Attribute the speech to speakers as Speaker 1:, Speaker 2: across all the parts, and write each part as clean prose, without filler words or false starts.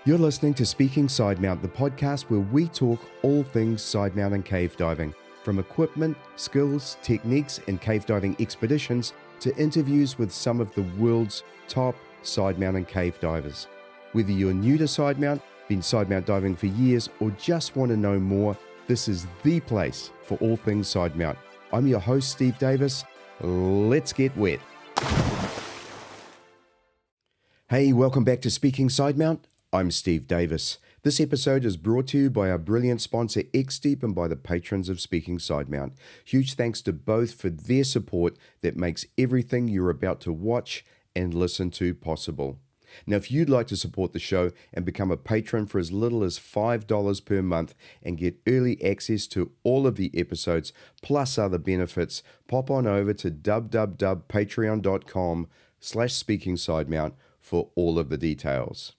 Speaker 1: You're listening to Speaking Sidemount, the podcast where we talk all things sidemount and cave diving, from equipment, skills, techniques, and cave diving expeditions to interviews with some of the world's top sidemount and cave divers. Whether you're new to sidemount, been sidemount diving for years, or just want to know more, this is the place for all things sidemount. I'm your host, Steve Davis. Let's get wet. Hey, welcome back to Speaking Sidemount. I'm Steve Davis. This episode is brought to you by our brilliant sponsor X-Deep and by the patrons of Speaking Sidemount. Huge thanks to both for their support that makes everything you're about to watch and listen to possible. Now, if you'd like to support the show and become a patron for as little as $5 per month and get early access to all of the episodes plus other benefits, pop on over to www.patreon.com/speakingsidemount for all of the details.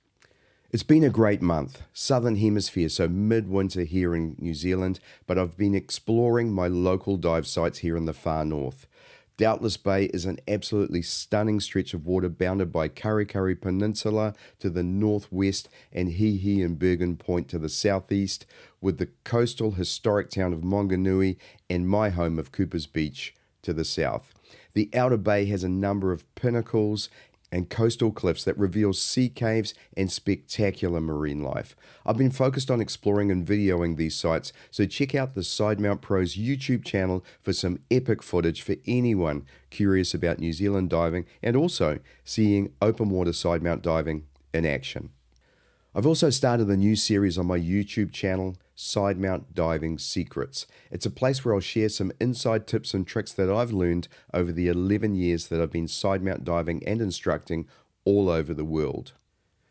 Speaker 1: It's been a great month, Southern Hemisphere, so midwinter here in New Zealand, but I've been exploring my local dive sites here in the far north. Doubtless Bay is an absolutely stunning stretch of water bounded by Kurri Kurri Peninsula to the northwest and Hihi and Bergen Point to the southeast, with the coastal historic town of Maunganui and my home of Cooper's Beach to the south. The Outer Bay has a number of pinnacles and coastal cliffs that reveal sea caves and spectacular marine life. I've been focused on exploring and videoing these sites, so check out the Sidemount Pros YouTube channel for some epic footage for anyone curious about New Zealand diving and also seeing open water sidemount diving in action. I've also started a new series on my YouTube channel, Sidemount Diving Secrets. It's a place where I'll share some inside tips and tricks that I've learned over the 11 years that I've been sidemount diving and instructing all over the world.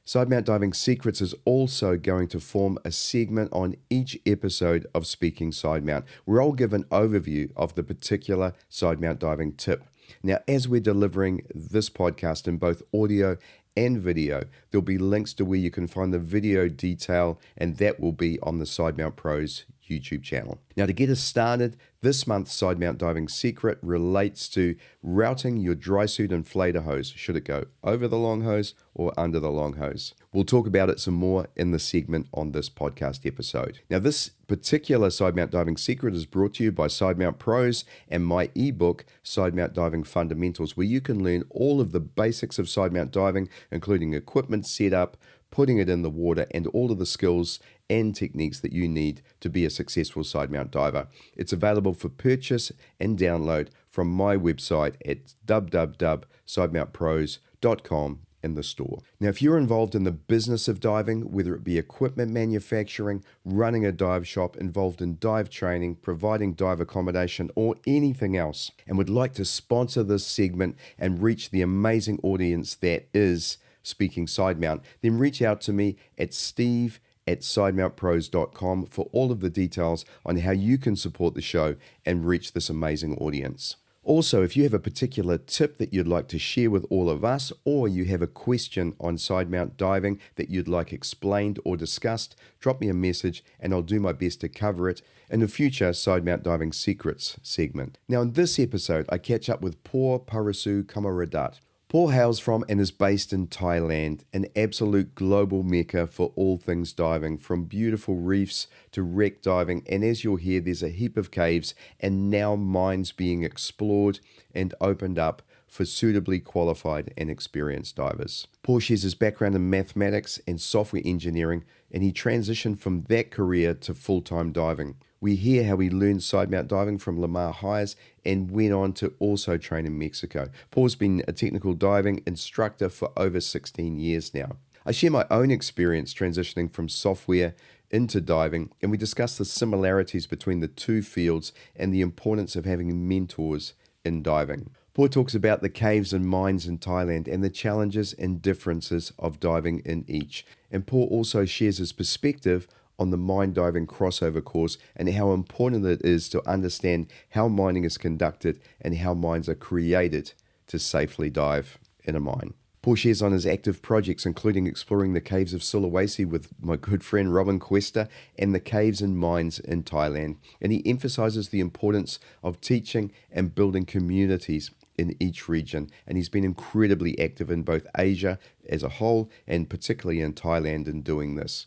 Speaker 1: Sidemount Diving Secrets is also going to form a segment on each episode of Speaking Sidemount, where I'll give an overview of the particular sidemount diving tip. Now, as we're delivering this podcast in both audio and video, there'll be links to where you can find the video detail, and that will be on the Sidemount Pros YouTube channel. Now, to get us started, this month's Sidemount Diving Secret relates to routing your dry suit inflator hose. Should it go over the long hose or under the long hose? We'll talk about it some more in the segment on this podcast episode. Now, this particular Sidemount Diving Secret is brought to you by Sidemount Pros and my ebook, Sidemount Diving Fundamentals, where you can learn all of the basics of sidemount diving, including equipment setup, putting it in the water, and all of the skills and techniques that you need to be a successful sidemount diver. It's available for purchase and download from my website at www.sidemountpros.com in the store. Now, if you're involved in the business of diving, whether it be equipment manufacturing, running a dive shop, involved in dive training, providing dive accommodation, or anything else, and would like to sponsor this segment and reach the amazing audience that is Speaking Sidemount, then reach out to me at steve@sidemountpros.com for all of the details on how you can support the show and reach this amazing audience. Also, if you have a particular tip that you'd like to share with all of us, or you have a question on sidemount diving that you'd like explained or discussed, drop me a message and I'll do my best to cover it in a future Sidemount Diving Secrets segment. Now, in this episode, I catch up with Por Parasu Komaradat. Por hails from and is based in Thailand, an absolute global mecca for all things diving, from beautiful reefs to wreck diving, and as you'll hear, there's a heap of caves and now mines being explored and opened up for suitably qualified and experienced divers. Por shares his background in mathematics and software engineering, and he transitioned from that career to full-time diving. We hear how he learned sidemount diving from Lamar Highs and went on to also train in Mexico. Paul's been a technical diving instructor for over 16 years now. I share my own experience transitioning from software into diving, and we discuss the similarities between the two fields and the importance of having mentors in diving. Paul talks about the caves and mines in Thailand and the challenges and differences of diving in each. And Paul also shares his perspective on the mine diving crossover course and how important it is to understand how mining is conducted and how mines are created to safely dive in a mine. Paul shares on his active projects, including exploring the caves of Sulawesi with my good friend Robin Cuesta and the caves and mines in Thailand. And he emphasizes the importance of teaching and building communities in each region, and he's been incredibly active in both Asia as a whole and particularly in Thailand in doing this.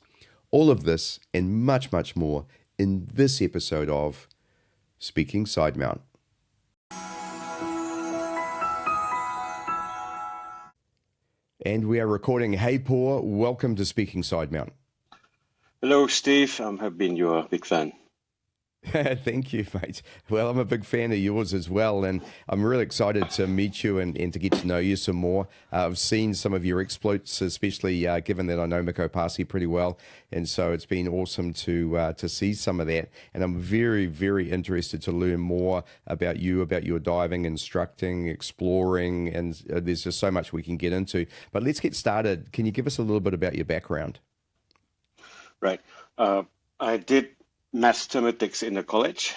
Speaker 1: All of this and much, much more in this episode of Speaking Sidemount. And we are recording. Hey, Por, welcome to Speaking Sidemount.
Speaker 2: Hello, Steve. Have been your big fan.
Speaker 1: Thank you, mate. Well, I'm a big fan of yours as well, and I'm really excited to meet you and to get to know you some more. I've seen some of your exploits, especially given that I know Mecca pretty well, and so it's been awesome to see some of that. And I'm very, very interested to learn more about you, about your diving, instructing, exploring, and there's just so much we can get into. But let's get started. Can you give us a little bit about your background?
Speaker 2: Right. I did mathematics in the college,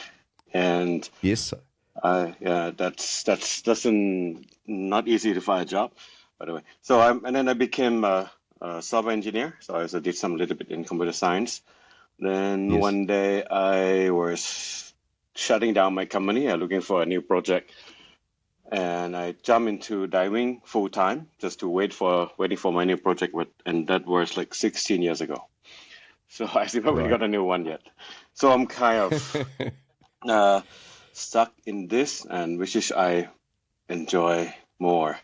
Speaker 2: and
Speaker 1: yes,
Speaker 2: that's not easy to find a job, by the way. So and then I became a software engineer. So I also did some little bit in computer science. Then one day I was shutting down my company, looking for a new project, and I jumped into diving full time just to waiting for my new project, and that was like 16 years ago. So I still haven't got a new one yet. So I'm kind of stuck in this, and which is I enjoy more.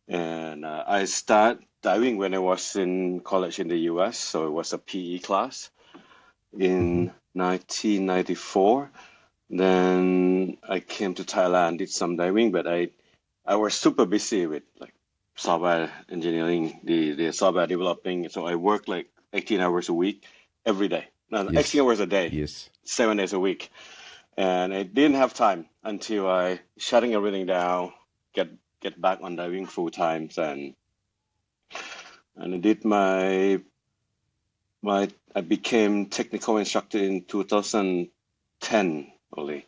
Speaker 2: And I started diving when I was in college in the US. So it was a PE class in 1994. Then I came to Thailand, did some diving, but I was super busy with like software engineering, the software developing. So I worked like 18 hours a week every day. No, 18 hours a day, 7 days a week. And I didn't have time until I shutting everything down, get back on diving full time. And I did I became technical instructor in 2010 only.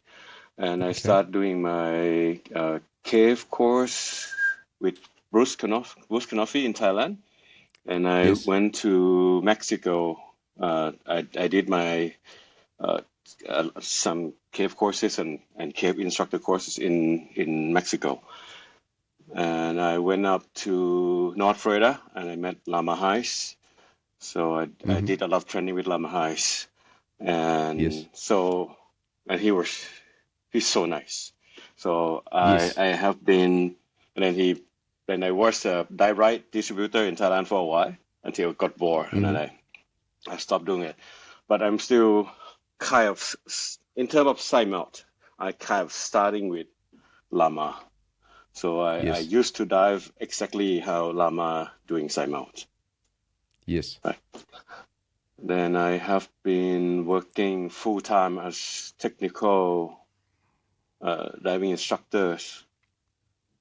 Speaker 2: And I started doing my cave course with Bruce Kanofi in Thailand. And I went to Mexico. I did my some cave courses and cave instructor courses in Mexico. And I went up to North Florida and I met Lama Heiss. So I did a lot of training with Lama Heiss. And he's so nice. So I have been, and then I was a dive right distributor in Thailand for a while until I got bored, and then I stopped doing it. But I'm still kind of, in terms of Sidemount, I kind of starting with Lama. So I used to dive exactly how Lama doing Sidemount.
Speaker 1: Yes.
Speaker 2: Right. Then I have been working full-time as technical diving instructor.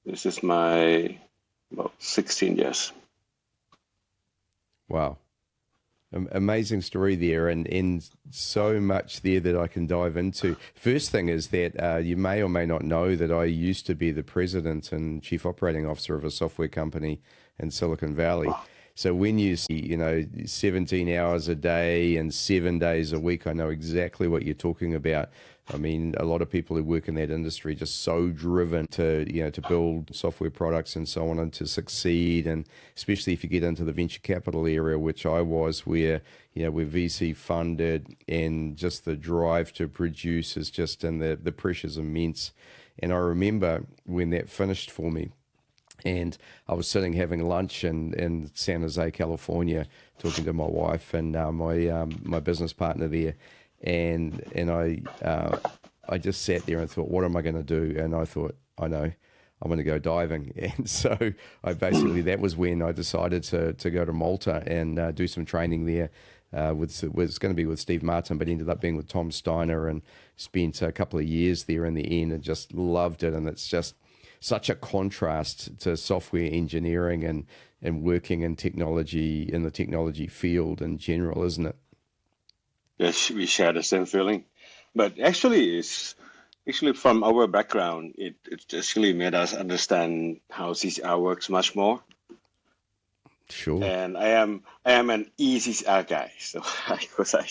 Speaker 2: This is my about 16 years.
Speaker 1: Wow. Amazing story there, and so much there that I can dive into. First thing is that you may or may not know that I used to be the president and chief operating officer of a software company in Silicon Valley.
Speaker 2: Wow.
Speaker 1: So when you see, 17 hours a day and 7 days a week, I know exactly what you're talking about. I mean, a lot of people who work in that industry are just so driven to, to build software products and so on and to succeed. And especially if you get into the venture capital area, which I was, where, we're VC funded and just the drive to produce is just, and the pressure's immense. And I remember when that finished for me, and I was sitting having lunch in San Jose, California, talking to my wife and my business partner there. And I just sat there and thought, what am I going to do? And I thought, I know, I'm going to go diving. And so that was when I decided to go to Malta and do some training there. Was going to be with Sidmeoutn, but ended up being with Tom Steiner, and spent a couple of years there in the end and just loved it. And it's just such a contrast to software engineering and working in technology, in the technology field in general, isn't it?
Speaker 2: Yes, we share the same feeling. But actually, from our background, it actually made us understand how CCR works much more.
Speaker 1: Sure.
Speaker 2: And I am an eCCR guy, so because I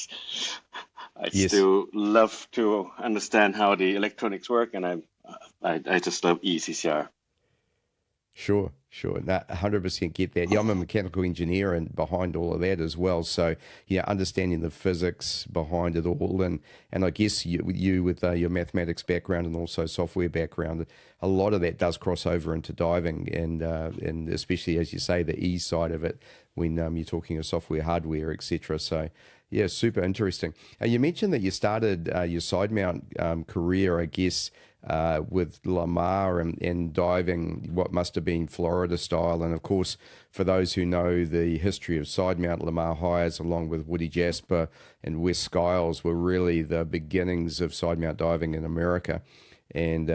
Speaker 2: still love to understand how the electronics work, and I just love eCCR.
Speaker 1: Sure, sure. No, 100% get that. Yeah, I'm a mechanical engineer and behind all of that as well. So, yeah, understanding the physics behind it all. And I guess you with your mathematics background and also software background, a lot of that does cross over into diving and especially, as you say, the E side of it when you're talking of software, hardware, etc. So, yeah, super interesting. You mentioned that you started your side mount career, I guess, with Lamar and diving what must have been Florida style. And of course, for those who know the history of Sidemount, Lamar Hires, along with Woody Jasper and Wes Skiles, were really the beginnings of Sidemount diving in America. And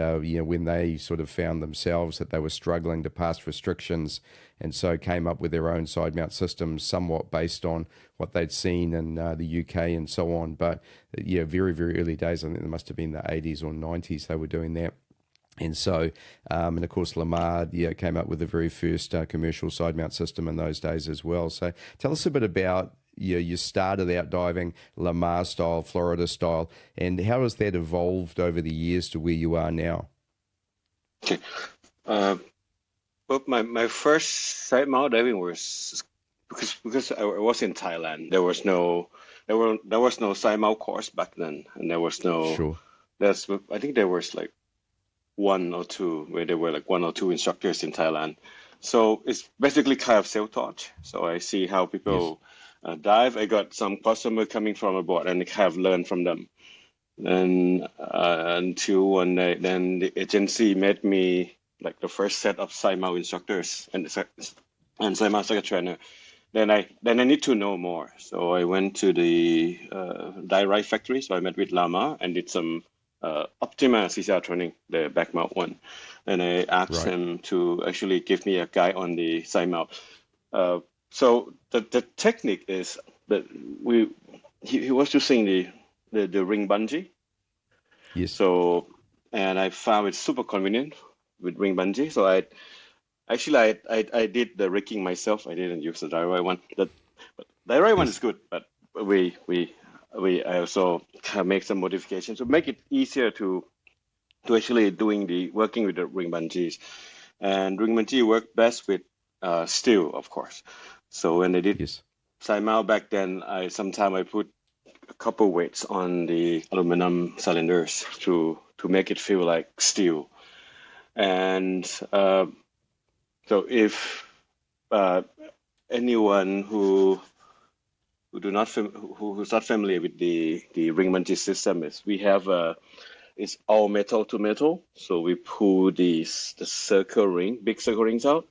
Speaker 1: when they sort of found themselves that they were struggling to pass restrictions, and so came up with their own side mount systems, somewhat based on what they'd seen in the UK and so on. But yeah, very very early days. I think it must have been the 80s or 90s they were doing that. And so, and of course, Lamar came up with the very first commercial side mount system in those days as well. So, tell us a bit about you started out diving Lamar style, Florida style, and how has that evolved over the years to where you are now?
Speaker 2: Okay. Well, my first side mount diving was because I was in Thailand. There was no side mount course back then, and there was no.
Speaker 1: Sure.
Speaker 2: I think there was like one or two where there were like one or two instructors in Thailand. So it's basically kind of self-taught. So I see how people dive. I got some customer coming from abroad and I have learned from them. And until one day, then the agency made me like the first set of Sidemount instructors and Sidemount Secret trainer. Then I need to know more. So I went to the die right factory. So I met with Lama and did some Optima CCR training, the back mount one. And I asked him to actually give me a guide on the side mount. So the technique is that he was using the ring bungee.
Speaker 1: Yes.
Speaker 2: So, and I found it super convenient with ring bungee. So I did the rigging myself. I didn't use the DIY one. But the DIY one is good, but I also can make some modifications to make it easier to actually working with the ring bungees. And ring bungee worked best with steel, of course. So when I did side mount back then, sometimes I put a couple weights on the aluminum cylinders to make it feel like steel. And so if anyone who's not familiar with the ring bungee system we have it's all metal to metal. So we pull the circle ring, big circle rings out,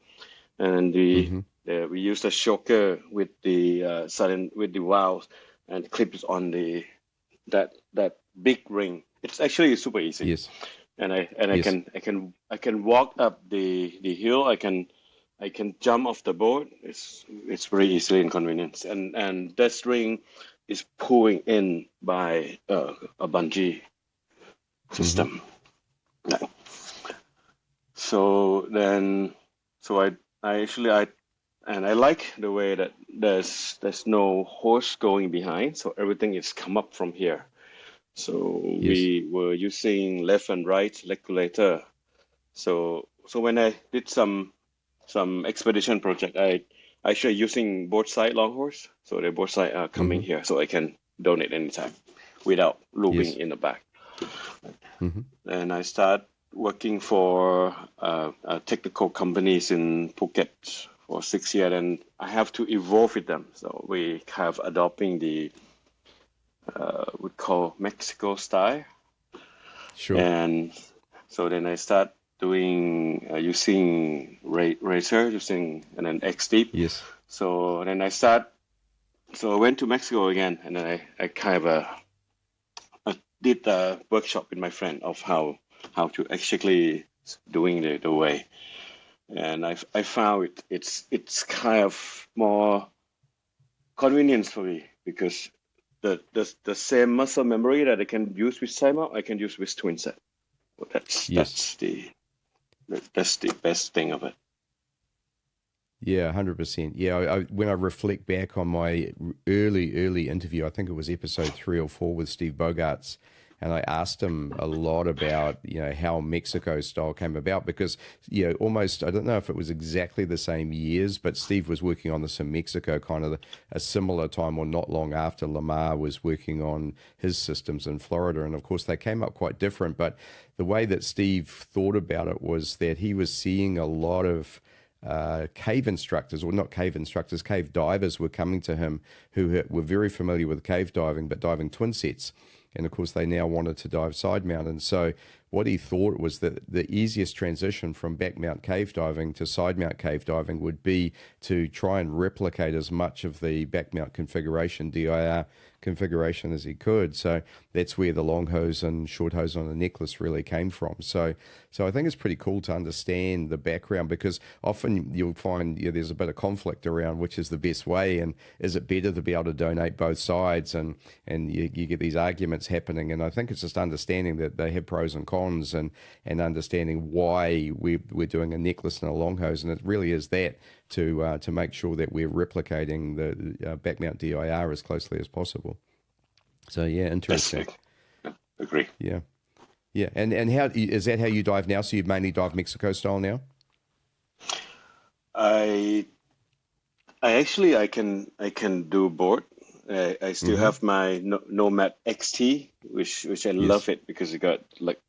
Speaker 2: and we use the choker with the with the valves and clip it on that big ring. It's actually super easy. Yes. And I can walk up the hill. I can jump off the board. It's very easily inconvenient. And that string is pulling in by a bungee system. Yeah. So I like the way that there's no horse going behind, so everything is come up from here. So we were using left and right regulator. So when I did some expedition project, I actually using both side long horse. So they both side are coming here, so I can donate anytime without looping in the back. And I start working for technical companies in Phuket for 6 years, and I have to evolve with them. So we have adopting the we call Mexico style. Sure. And so then I start doing using racer, using and then X deep. Yes. So then I went to Mexico again, and then I kind of did a workshop with my friend of how to actually doing the way. And I found it's kind of more convenience for me because the same muscle memory that I can use with Sidemount, I can use with twin set. Well, that's the best thing of it.
Speaker 1: Yeah, 100%. Yeah, when I reflect back on my early interview, I think it was episode 3 or 4 with Steve Bogarts, and I asked him a lot about, how Mexico style came about, because, almost, I don't know if it was exactly the same years, but Steve was working on this in Mexico kind of a similar time or not long after Lamar was working on his systems in Florida. And of course, they came up quite different, but the way that Steve thought about it was that he was seeing a lot of cave instructors, or not cave instructors, cave divers were coming to him who were very familiar with cave diving, but diving twin sets. And of course, they now wanted to dive side mount. And so what he thought was that the easiest transition from back mount cave diving to side mount cave diving would be to try and replicate as much of the back mount configuration, DIR configuration, as he could. So that's where the long hose and short hose on a necklace really came from. So I think it's pretty cool to understand the background, because often you'll find there's a bit of conflict around which is the best way, and is it better to be able to donate both sides, and you get these arguments happening. And I think it's just understanding that they have pros and cons, and understanding why we're doing a necklace and a long hose, and it really is that to make sure that we're replicating the back mount DIR as closely as possible. So yeah, interesting.
Speaker 2: Agree.
Speaker 1: Yeah. Yeah, and how is that how you dive now? So you mainly dive Mexico style now?
Speaker 2: I can do both. I still have my Nomad XT, which I love it because it got like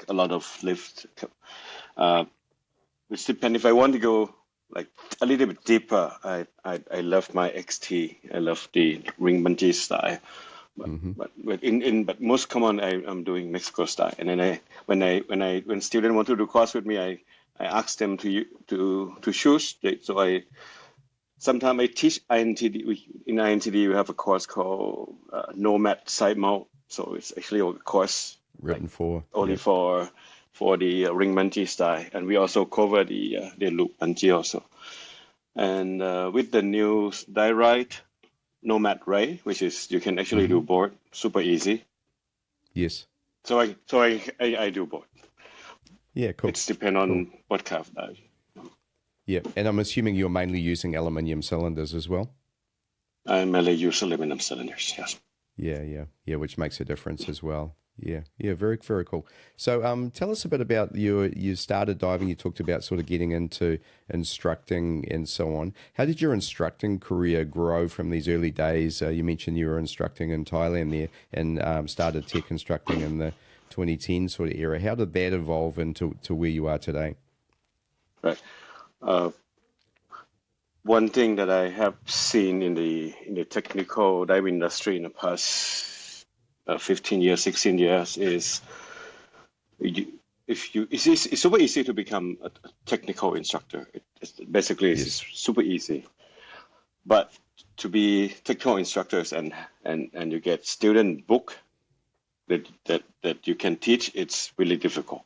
Speaker 2: a lot of lift. Which depends if I want to go like a little bit deeper. I love my XT. I love the ring bungee style. But most common I'm doing Mexico style. And then when students want to do course with me, I ask them to choose. So sometimes I teach INTD. In INTD, we have a course called Nomad Side Mount. So it's actually a course
Speaker 1: written for
Speaker 2: the ring bungee style, and we also cover the loop bungee also. And with the new Direct Nomad Ray, which is you can actually do both, super easy.
Speaker 1: Yes.
Speaker 2: So I do both.
Speaker 1: Yeah, cool.
Speaker 2: It's depend on what kind of dive.
Speaker 1: Yeah, and I'm assuming you're mainly using aluminium cylinders as well?
Speaker 2: I mainly use aluminum cylinders, yes.
Speaker 1: Yeah, which makes a difference as well. Yeah, very, very cool. So tell us a bit about you started diving, you talked about sort of getting into instructing and so on. How did your instructing career grow from these early days? You mentioned you were instructing in Thailand there and started tech instructing in the 2010 sort of era. How did that evolve into where you are today?
Speaker 2: Right. One thing that I have seen in the technical diving industry in the past 15 years, 16 years is it's super easy to become a technical instructor. It's super easy. But to be technical instructors and you get student book that you can teach, it's really difficult.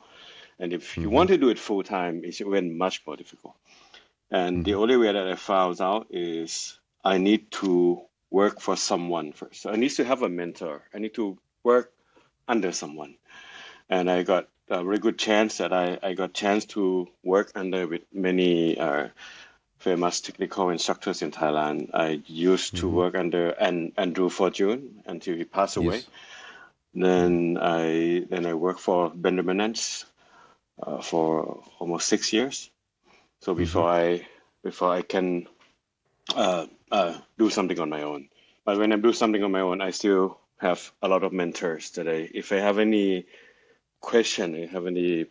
Speaker 2: And if you want to do it full time, it's even much more difficult. And the only way that I found out is I need to work for someone first. So I need to have a mentor. I need to work under someone. And I got a very good chance that I got chance to work under with many famous technical instructors in Thailand. I used to work under Andrew Fortune until he passed away. Then I worked for Benjamin Nance for almost 6 years. So before I can do something on my own. But when I do something on my own, I still have a lot of mentors that if I have any question, I have any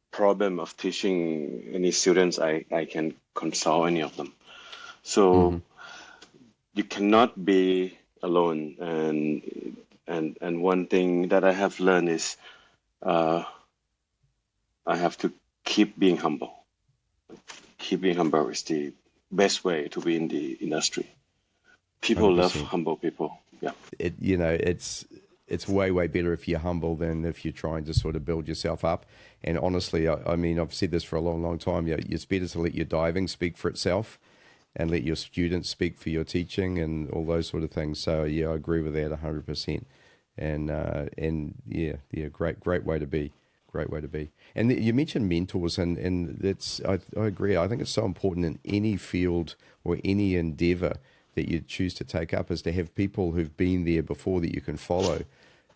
Speaker 2: problem of teaching any students, I can consult any of them. So you cannot be alone. And one thing that I have learned is I have to keep being humble. Keeping humble is the best way to be in the industry. People
Speaker 1: 100%.
Speaker 2: love humble people. Yeah.
Speaker 1: It's way better if you're humble than if you're trying to sort of build yourself up. And honestly, I mean, I've said this for a long time. It's better to let your diving speak for itself and let your students speak for your teaching and all those sort of things. So yeah, I agree with that 100%. And yeah, great way to be. Great way to be. And you mentioned mentors, and that's I agree. I think it's so important in any field or any endeavor that you choose to take up is to have people who've been there before that you can follow.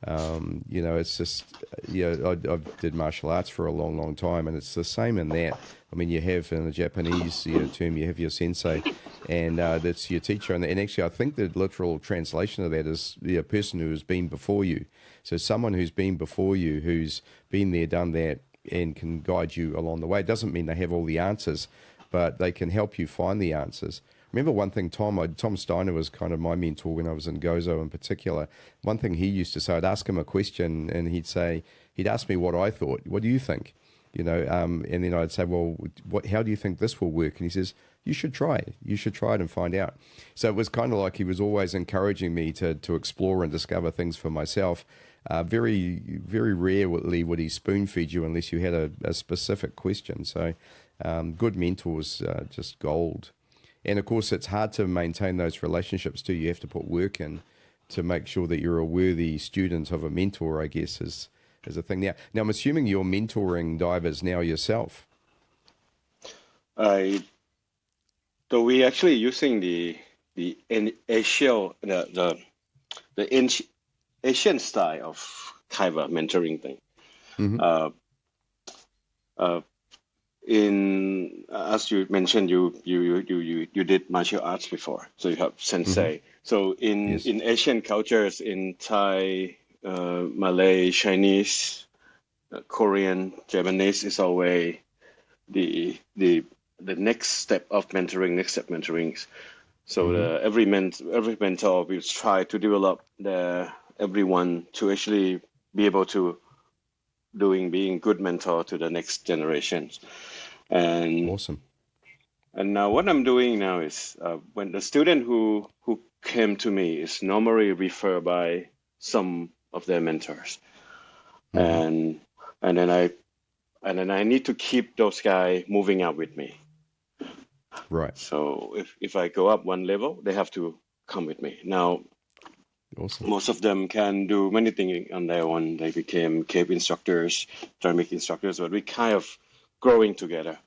Speaker 1: It's just, I did martial arts for a long, long time, and it's the same in that. I mean, you have in the Japanese term, you have your sensei, and that's your teacher. And actually, I think the literal translation of that is the person who has been before you. So someone who's been before you, who's been there, done that, and can guide you along the way. It doesn't mean they have all the answers, but they can help you find the answers. Remember one thing, Tom Steiner was kind of my mentor when I was in Gozo in particular. One thing he used to say, I'd ask him a question and he'd ask me what I thought. What do you think? And then I'd say, well, how do you think this will work? And he says, you should try it. You should try it and find out. So it was kind of like he was always encouraging me to explore and discover things for myself. Very, very rarely would he spoon feed you unless you had a specific question. So good mentors, just gold. And of course, it's hard to maintain those relationships too. You have to put work in to make sure that you're a worthy student of a mentor, I guess, is a thing. Now, I'm assuming you're mentoring divers now yourself.
Speaker 2: So we actually using the Asian Asian style of kind of mentoring thing.
Speaker 1: Mm-hmm.
Speaker 2: As you mentioned, you did martial arts before, so you have sensei.
Speaker 1: Mm-hmm.
Speaker 2: So in Asian cultures, in Thai, Malay, Chinese, Korean, Japanese, is always the next step of mentoring. So every mentor will try to develop everyone to actually be able to being good mentor to the next generations. And
Speaker 1: awesome.
Speaker 2: And now what I'm doing now is when the student who came to me is normally referred by some of their mentors, and then I need to keep those guys moving up with me.
Speaker 1: Right.
Speaker 2: So if I go up one level, they have to come with me. Now,
Speaker 1: awesome.
Speaker 2: Most of them can do many things on their own. They became cave instructors, ceramic instructors, but we kind of growing together.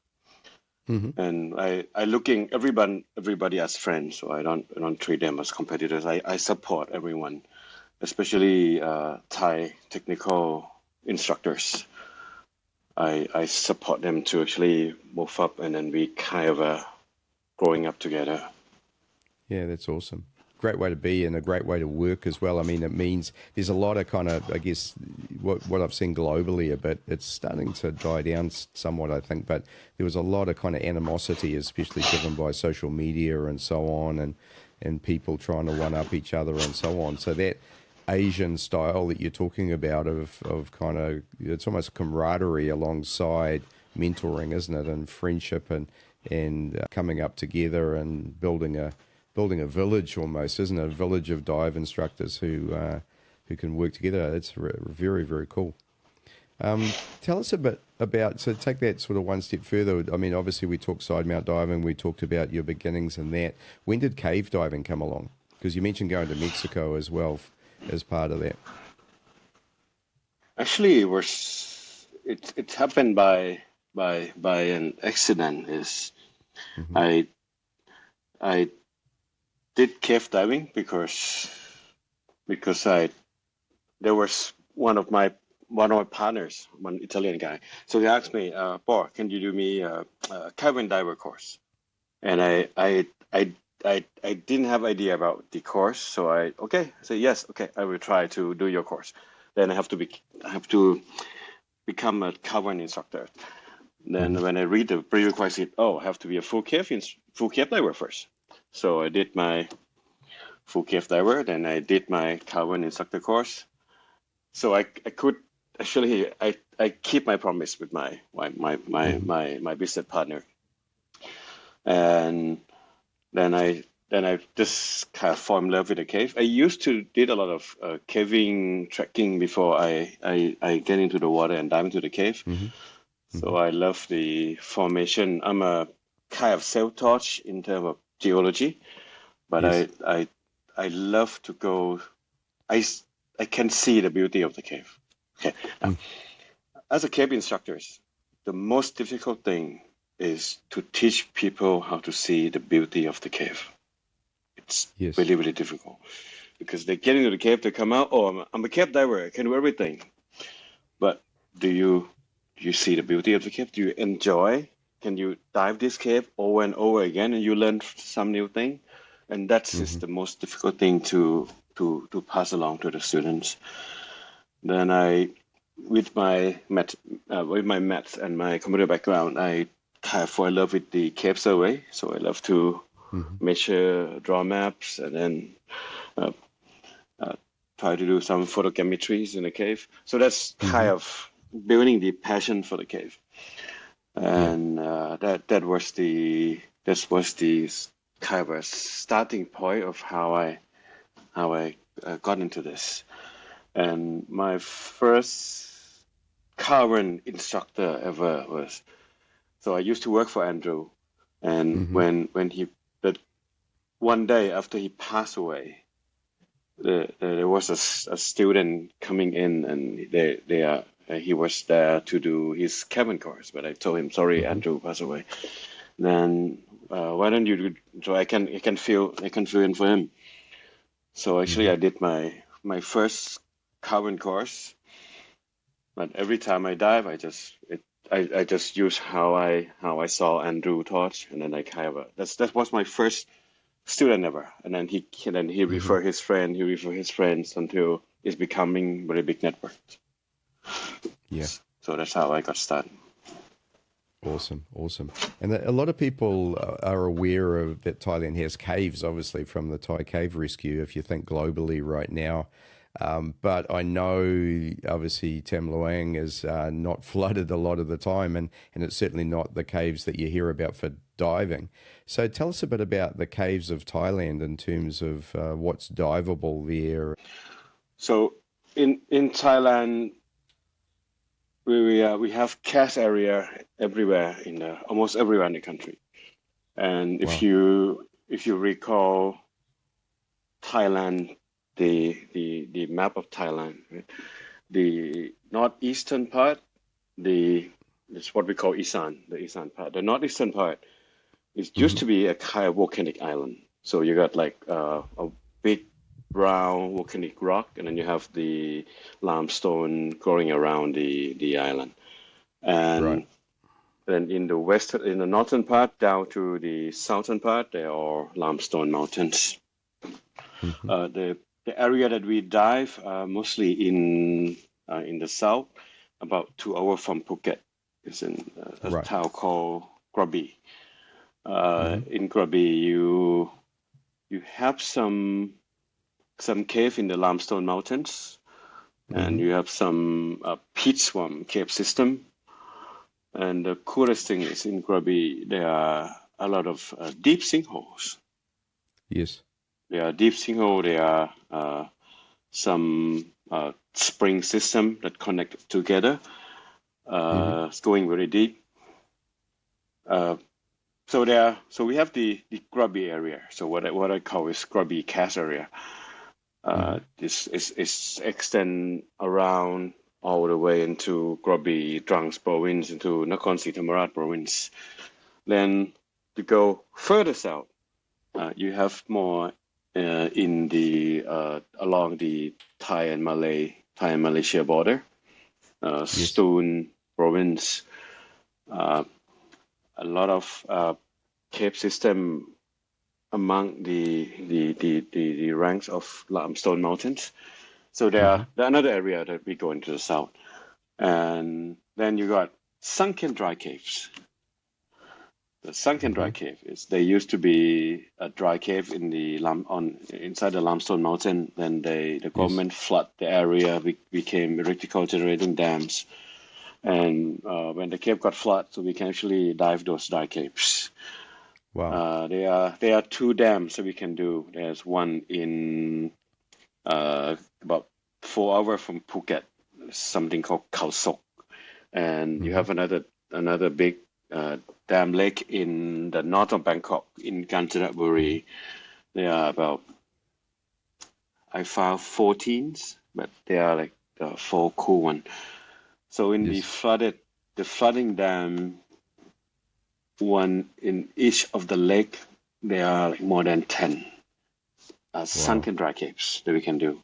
Speaker 1: Mm-hmm.
Speaker 2: And I looking everybody as friends, so I don't treat them as competitors. I support everyone, especially Thai technical instructors. I support them to actually move up, and then we kind of growing up together.
Speaker 1: Yeah, that's awesome. Great way to be and a great way to work as well. I mean, it means there's a lot of kind of, I guess, what I've seen globally a bit, it's starting to die down somewhat, I think, but there was a lot of kind of animosity, especially driven by social media and so on, and people trying to one-up each other and so on. So that Asian style that you're talking about of kind of, it's almost camaraderie alongside mentoring, isn't it, and friendship and coming up together and building a village almost, isn't it? A village of dive instructors who can work together. It's very, very cool. Tell us a bit about, so take that sort of one step further. I mean, obviously we talked Sidemount diving, we talked about your beginnings in that. When did cave diving come along? Because you mentioned going to Mexico as well as part of that.
Speaker 2: Actually, it happened by an accident. I did cave diving because there was one of my partners, one Italian guy. So he asked me, "Por, can you do me a cave diver course?" And I didn't have idea about the course, so I said yes, I will try to do your course. Then I have to become a cave instructor. Then when I read the prerequisite, I have to be a full cave diver first. So I did my full cave diver, then I did my cave instructor course. So I could actually I keep my promise with my business partner, and then I just kind of fall in love with the cave. I used to did a lot of caving trekking before I get into the water and dive into the cave. So I love the formation. I'm a kind of self-taught in terms of geology, but yes. I love to go. I can see the beauty of the cave. Okay. Now, as a cave instructor, the most difficult thing is to teach people how to see the beauty of the cave. It's really, really difficult. because they get into the cave, they come out. Oh, I'm a cave diver. I can do everything. But do you see the beauty of the cave? Do you enjoy? Can you dive this cave over and over again, and you learn some new thing? And that's just the most difficult thing to pass along to the students. Then with my math and my computer background, I kind of fall in love with the cave survey. So I love to measure, draw maps, and then uh, try to do some photogrammetries in the cave. So that's kind of building the passion for the cave, and that was the kind of a starting point of how I got into this. And my first current instructor ever was, so I used to work for Andrew, and when he, but one day after he passed away, there was a student coming in, and he was there to do his cabin course, but I told him, sorry, Andrew passed away. Then why don't you do, so I can fill in for him. So actually I did my first carbon course, but every time I dive, I just use how I saw Andrew taught, and then I kind of that was my first student ever, and then he refer his friends until it's becoming very big network.
Speaker 1: Yeah.
Speaker 2: So that's how I got started.
Speaker 1: Awesome. And a lot of people are aware of that Thailand has caves, obviously, from the Thai cave rescue, if you think globally right now. But I know, obviously, Tam Luang is not flooded a lot of the time, and it's certainly not the caves that you hear about for diving. So tell us a bit about the caves of Thailand in terms of what's diveable there.
Speaker 2: So in Thailand, we have cache area everywhere almost everywhere in the country. And if you recall Thailand, the map of Thailand, right? The northeastern part, it's what we call Isan, the Isan part. The northeastern part is used to be a kind of volcanic island. So you got like a big brown volcanic rock, and then you have the limestone growing around the island. And then in the northern part down to the southern part, there are limestone mountains. The area that we dive mostly in the south, about 2 hours from Phuket, is in a town called Krabi. In Krabi, you have some cave in the limestone mountains, and you have some peat swamp cave system. And the coolest thing is in Krabi, there are a lot of deep sinkholes.
Speaker 1: Yes.
Speaker 2: There are deep sinkhole. There are some spring system that connect together. It's going very deep. So we have the Krabi area. So what I call is Krabi cache area. This is extend around all the way into Krabi Trans province, into Nakhon Sidemount province. Then to go further south, you have more in the along the Thai and Malaysia border, Stone province. A lot of cave system among the ranks of limestone mountains. So there are another area that we go into the south, and then you got sunken dry caves. The sunken dry cave they used to be a dry cave in inside the limestone mountain. Then the government flood the area, became vertical generating dams, and when the cave got flooded, so we can actually dive those dry caves.
Speaker 1: Wow.
Speaker 2: There are 2 dams that we can do. There's one in about 4 hours from Phuket, something called Khao Sok, and you have another big dam lake in the north of Bangkok, in Kanchanaburi. There are about, I found 14, but they are like 4 cool ones. So in the flooding dam, one in each of the lake, there are like more than 10. sunken dry caves that we can do.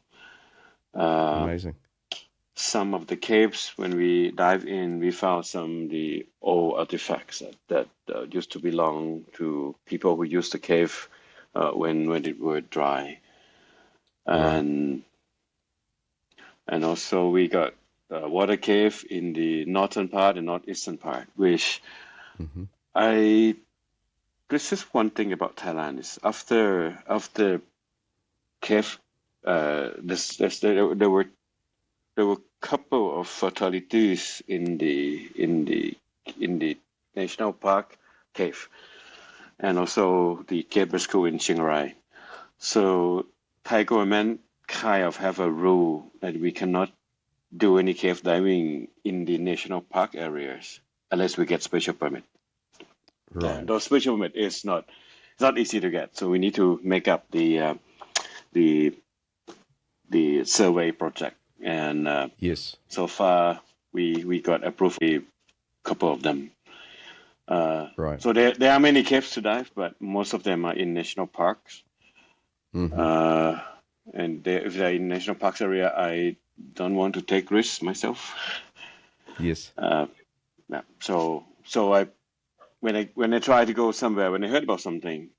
Speaker 1: Amazing.
Speaker 2: Some of the caves, when we dive in, we found some of the old artifacts that used to belong to people who used the cave when it were dry. And also we got a water cave in the northern part and northeastern part, which this is one thing about Thailand is after cave, there were couple of fatalities in the national park cave, and also the cave rescue in Chiang Rai. So Thai government kind of have a rule that we cannot do any cave diving in the national park areas unless we get special permit.
Speaker 1: Right.
Speaker 2: Those special permit is not easy to get, so we need to make up the survey project. And
Speaker 1: yes,
Speaker 2: so far we got approved a couple of them.
Speaker 1: Right.
Speaker 2: So there are many caves to dive, but most of them are in national parks. And if they're in national parks area, I don't want to take risks myself.
Speaker 1: Yes.
Speaker 2: Yeah. So I when I try to go somewhere, when I heard about something,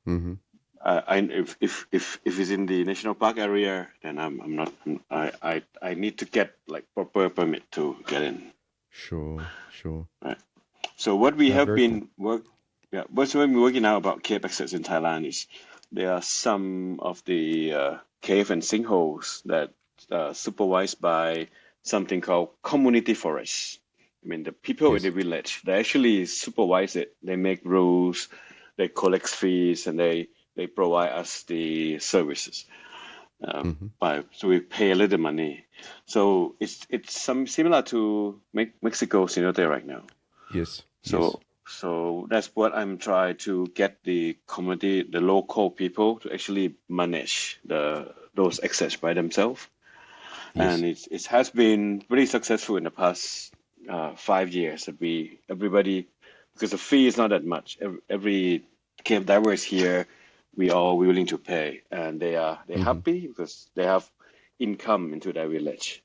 Speaker 2: if it's in the national park area, then I'm not. I need to get like proper permit to get in.
Speaker 1: Sure.
Speaker 2: Right. So what we have been what's we've been working out about cave access in Thailand is there are some of the cave and sinkholes that supervised by something called community forests. I mean, the people in the village, they actually supervise it. They make rules, they collect fees, and they provide us the services. So we pay a little money. So it's some similar to Mexico Cenote right now.
Speaker 1: Yes.
Speaker 2: So that's what I'm trying to get the community, the local people to actually manage those access by themselves. And it has been very successful in the past 5 years. That everybody, because the fee is not that much. Every cave diver is here, we are willing to pay, and they're happy because they have income into their village.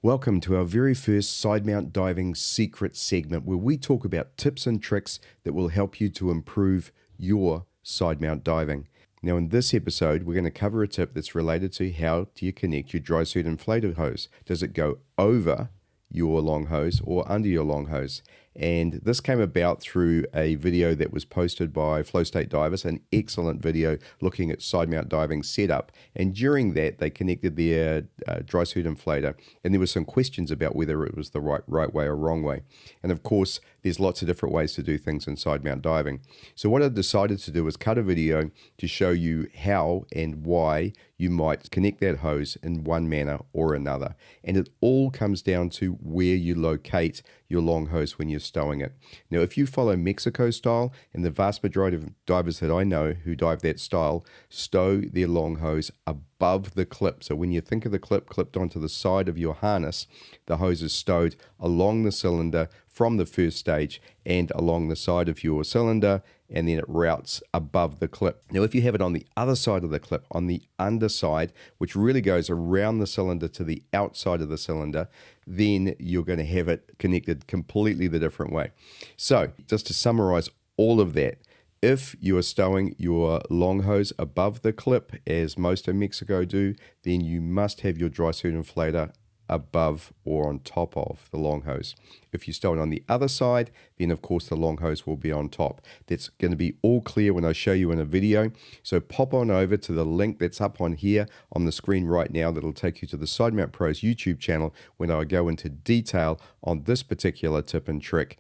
Speaker 1: Welcome to our very first Sidemount Diving Secrets segment, where we talk about tips and tricks that will help you to improve your Sidemount diving. Now, in this episode, we're going to cover a tip that's related to how do you connect your dry suit inflator hose. Does it go over your long hose or under your long hose? And this came about through a video that was posted by Flow State Divers, an excellent video looking at Sidemount diving setup. And during that, they connected their dry suit inflator, and there were some questions about whether it was the right way or wrong way. And of course, there's lots of different ways to do things in Sidemount diving. So what I decided to do was cut a video to show you how and why you might connect that hose in one manner or another. And it all comes down to where you locate your long hose when you're stowing it. Now, if you follow Mexico style, and the vast majority of divers that I know who dive that style stow their long hose above the clip. So when you think of the clip clipped onto the side of your harness, the hose is stowed along the cylinder from the first stage and along the side of your cylinder, and then it routes above the clip. Now, if you have it on the other side of the clip, on the underside, which really goes around the cylinder to the outside of the cylinder, then you're going to have it connected completely the different way. So just to summarize all of that, if you are stowing your long hose above the clip, as most in Mexico do, then you must have your dry suit inflator above or on top of the long hose. If you stow it on the other side, then of course the long hose will be on top. That's going to be all clear when I show you in a video. So pop on over to the link that's up on here on the screen right now. That'll take you to the Sidemount Pros YouTube channel when I go into detail on this particular tip and trick,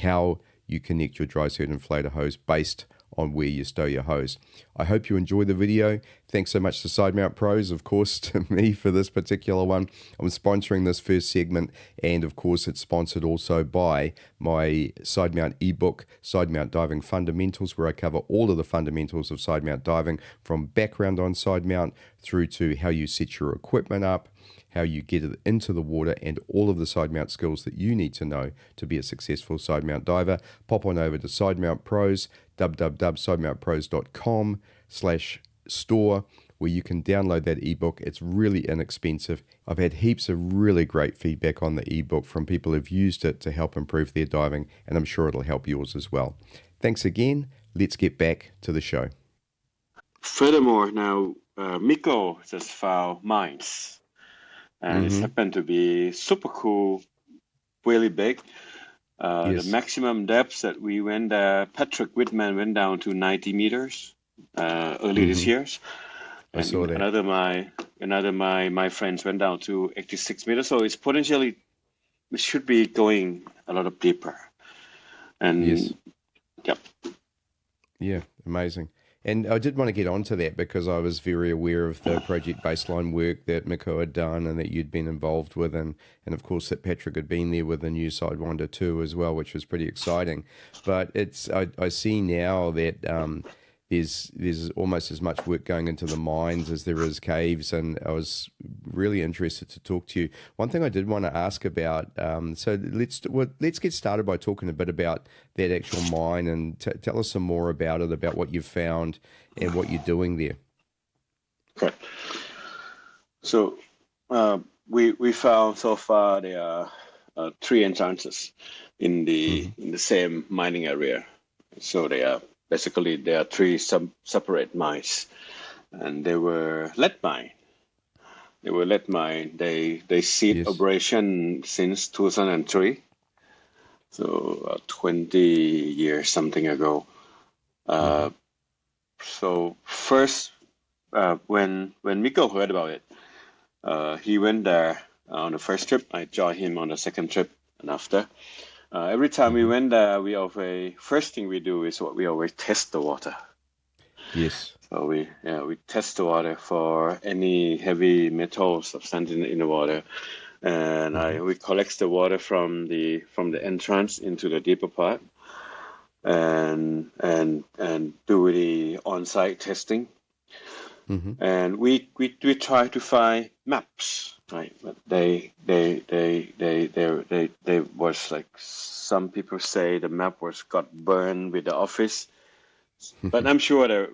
Speaker 1: how you connect your dry suit inflator hose based on where you stow your hose. I hope you enjoy the video. Thanks so much to Sidemount Pros, of course, to me for this particular one. I'm sponsoring this first segment, and of course it's sponsored also by my Sidemount ebook, Sidemount Diving Fundamentals, where I cover all of the fundamentals of Sidemount diving, from background on Sidemount through to how you set your equipment up, how you get it into the water, and all of the side mount skills that you need to know to be a successful side mount diver. Pop on over to Sidemount Pros, www.sidemountpros.com/store, where you can download that ebook. It's really inexpensive. I've had heaps of really great feedback on the ebook from people who've used it to help improve their diving, and I'm sure it'll help yours as well. Thanks again. Let's get back to the show.
Speaker 2: Furthermore, now Miko just found mines, and it happened to be super cool, really big. The maximum depths that we went there, Patrick Whitman went down to 90 meters early this year.
Speaker 1: I saw that.
Speaker 2: Another my friends went down to 86 meters. So it's potentially, it should be going a lot of deeper. And
Speaker 1: yeah, amazing. And I did want to get onto that because I was very aware of the Project Baseline work that Miko had done and that you'd been involved with, and of course that Patrick had been there with the new Sidewinder too as well, which was pretty exciting. But it's I see now that there's almost as much work going into the mines as there is caves, and I was really interested to talk to you. One thing I did want to ask about, so let's get started by talking a bit about that actual mine, and tell us some more about it, about what you've found and what you're doing there.
Speaker 2: Okay. So we found so far there are 3 entrances in the same mining area. So there are 3 separate mines, and they were lead mine. They ceased operation since 2003, so 20 years something ago. So first, when Miko heard about it, he went there on the first trip. I joined him on the second trip, and after. Every time we went there, first thing we do is we always test the water. Yes. So we test the water for any heavy metal substance in the water, and we collect the water from the entrance into the deeper part, and do the on-site testing. And we try to find maps, right? But they was like, some people say the map got burned with the office, but I'm sure there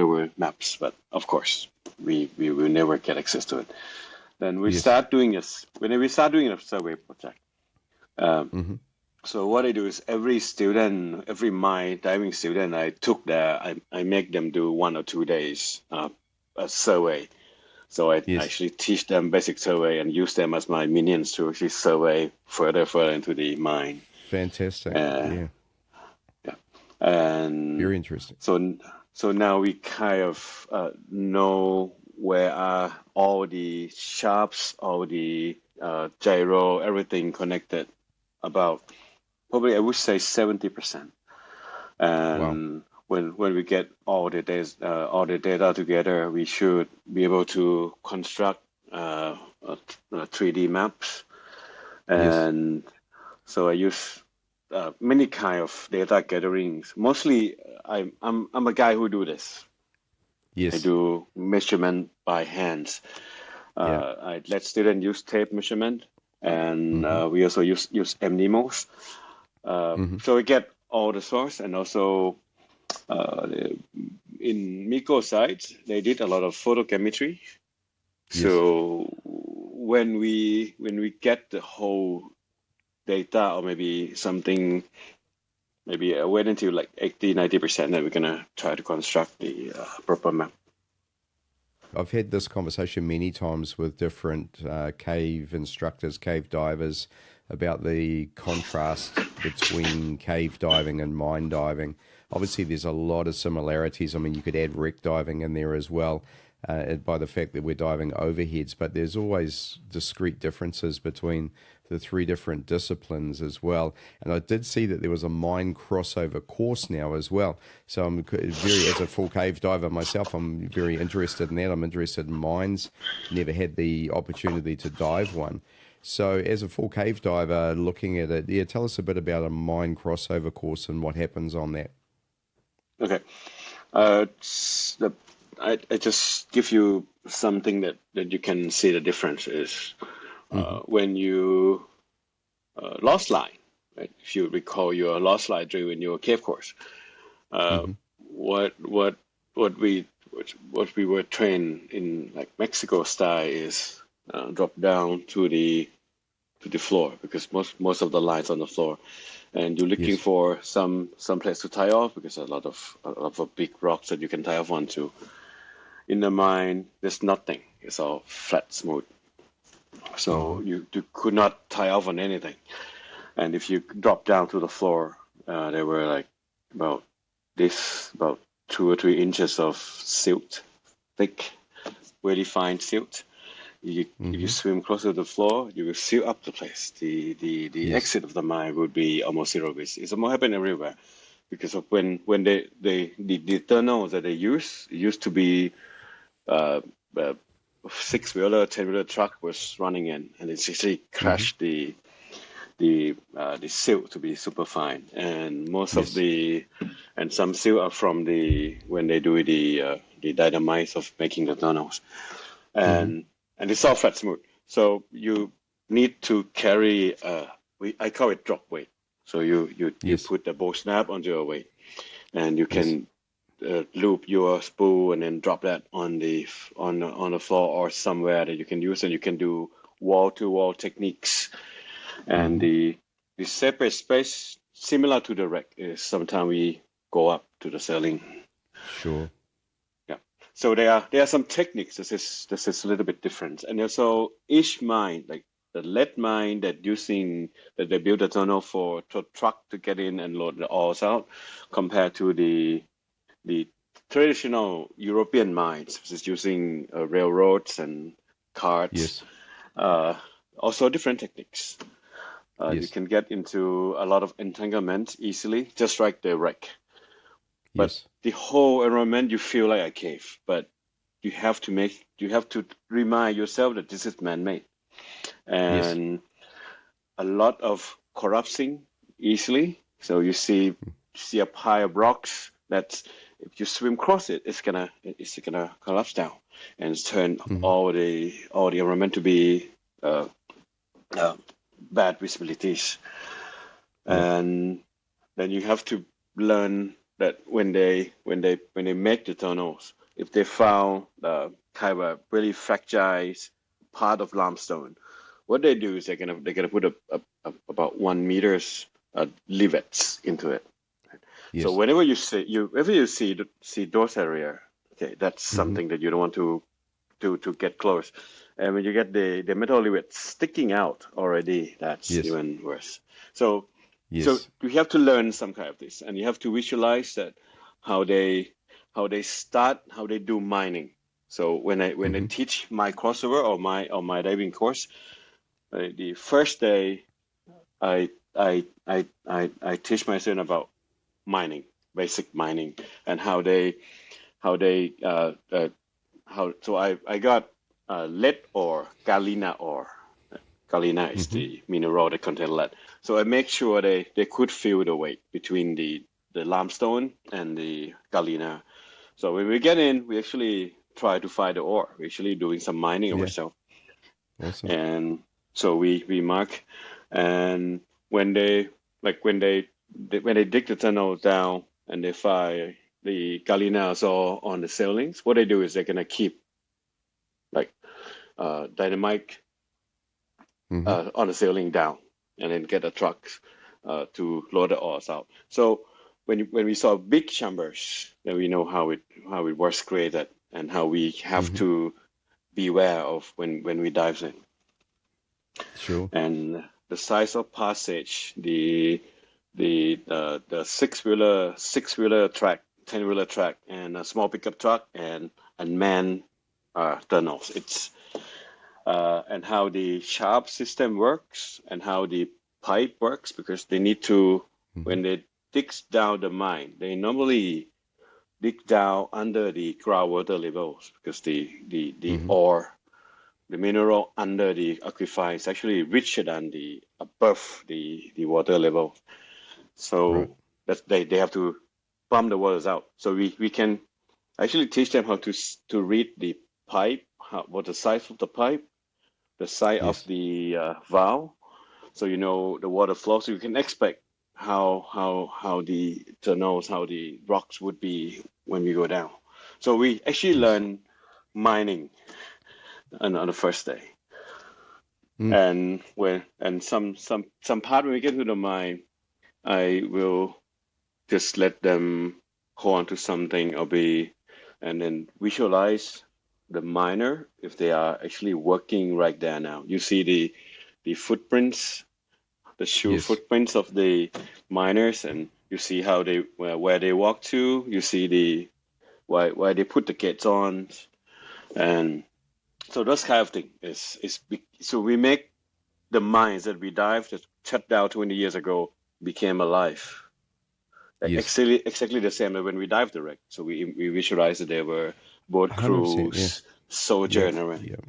Speaker 2: were maps. But of course, we will never get access to it. Then we start doing this. When we start doing a survey project, so what I do is every my diving student I make them do 1 or 2 days a survey. So I actually teach them basic survey and use them as my minions to actually survey further into the mine.
Speaker 1: Fantastic.
Speaker 2: And
Speaker 1: very interesting.
Speaker 2: So now we kind of know where are all the shafts, all the gyro, everything connected. About probably I would say 70%. And when we get all the data together, we should be able to construct 3D maps. And so I use many kind of data gatherings. Mostly, I'm a guy who do this. Yes. I do measurement by hands. I let students use tape measurement, and we also use MNEMOs. So we get all the source, and also in Miko sites, they did a lot of photogrammetry. So when we get the whole data, or maybe something, maybe wait until like 80-90%, then we're gonna try to construct the proper map.
Speaker 1: I've had this conversation many times with different cave instructors, cave divers, about the contrast between cave diving and mine diving. Obviously, there's a lot of similarities. I mean, you could add wreck diving in there as well, by the fact that we're diving overheads, but there's always discrete differences between the 3 different disciplines as well. And I did see that there was a mine crossover course now as well. So I'm as a full cave diver myself, I'm very interested in that. I'm interested in mines. Never had the opportunity to dive one. So as a full cave diver looking at it, tell us a bit about a mine crossover course and what happens on that.
Speaker 2: Okay. I just give you something that you can see the difference is when you lost line, right? If you recall your lost line during your cave course, what what what we what we were trained in like Mexico style is drop down to the floor because most of the lines on the floor, and you're looking
Speaker 1: Yes.
Speaker 2: for some place to tie off because a lot of big rocks that you can tie off onto. In the mine, there's nothing. It's all flat, smooth. So you could not tie off on anything. And if you drop down to the floor, there were like about 2 or 3 inches of silt, thick, really fine silt. If you swim closer to the floor, you will seal up the place. The exit of the mine would be almost zero risk. It's almost happened everywhere because of when the tunnels that they used to be 6-wheeler, 10-wheeler truck was running in, and it actually crashed the silt to be super fine, and most of some silt are from when they do the dynamites of making the tunnels, and it's all flat smooth. So you need to carry I call it drop weight. So you put the bow snap onto your weight, and you can loop your spool and then drop that on the floor or somewhere that you can use, and you can do wall-to-wall techniques. And the separate space, similar to the wreck, is sometimes we go up to the ceiling.
Speaker 1: Sure.
Speaker 2: Yeah. So there are some techniques. This is a little bit different, and also each mine, like the lead mine that they build a tunnel for truck to get in and load the ores out, compared to the traditional European mines, which is using railroads and carts.
Speaker 1: Yes.
Speaker 2: Also different techniques. You can get into a lot of entanglement easily, just like the wreck. But the whole environment, you feel like a cave. But you have to remind yourself that this is man-made, and a lot of collapsing easily. So you see a pile of rocks that if you swim across it, it's gonna collapse down and turn all the environment to be bad visibilities. And then you have to learn that when they make the tunnels, if they found kind of a really fragile part of limestone, what they do is they're gonna put about 1 meters rivets into it. So whenever you see those area, okay, that's something that you don't want to get close. And when you get the metal rivet sticking out already, that's even worse. So so you have to learn some kind of this, and you have to visualize that how they do mining. So when I teach my crossover or my diving course, the first day I teach my student about mining, basic mining, and how so I got lead ore, galena ore. Galena is the mineral that contains lead. So I make sure they could feel the weight between the limestone and the galena. So when we get in, we actually try to find the ore. We're actually doing some mining ourselves.
Speaker 1: Awesome.
Speaker 2: And so we mark, and when they dig the tunnel down and they find the galinas all on the ceilings, what they do is they're gonna keep like dynamite on the ceiling down, and then get the trucks to load the ores out. So when we saw big chambers, then we know how it was created and how we have to beware of when we dive in.
Speaker 1: Sure.
Speaker 2: And the size of passage, the 6-wheeler track, 10-wheeler track, and a small pickup truck, and man tunnels. It's and how the shaft system works and how the pipe works, because they need to when they dig down the mine, they normally dig down under the groundwater levels, because the ore, the mineral under the aquifer is actually richer than above the water level. So that they have to pump the waters out. So we can I actually teach them how to read the pipe, what the size of the pipe, the size of
Speaker 1: Yes.
Speaker 2: the valve, so you know the water flow, so you can expect how the rocks would be when we go down. So we actually
Speaker 1: Yes.
Speaker 2: learn mining on the first day,
Speaker 1: Mm.
Speaker 2: and some part when we get to the mine, I will just let them hold on to something or be, and then visualize the miner if they are actually working right there now. You see the footprints, the shoe
Speaker 1: Yes.
Speaker 2: footprints of the miners, and you see how they where they walk to. You see the why they put the gates on, and so those kind of thing is so we make the mines that we dived that shut down 20 years ago became alive.
Speaker 1: Yes.
Speaker 2: Exactly the same as when we dived the wreck. So we visualized that there were boat
Speaker 1: 100%. Yeah.
Speaker 2: crews, soldier,
Speaker 1: Yep.
Speaker 2: and everything.
Speaker 1: Yep.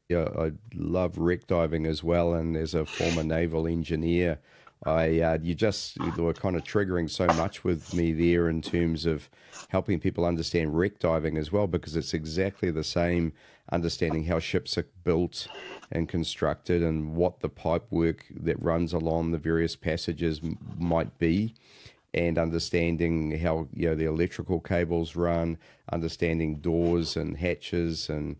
Speaker 1: Yeah, I love wreck diving as well, and as a former naval engineer, you were kind of triggering so much with me there in terms of helping people understand wreck diving as well, because it's exactly the same understanding how ships are built and constructed and what the pipe work that runs along the various passages might be, and understanding how the electrical cables run, understanding doors and hatches and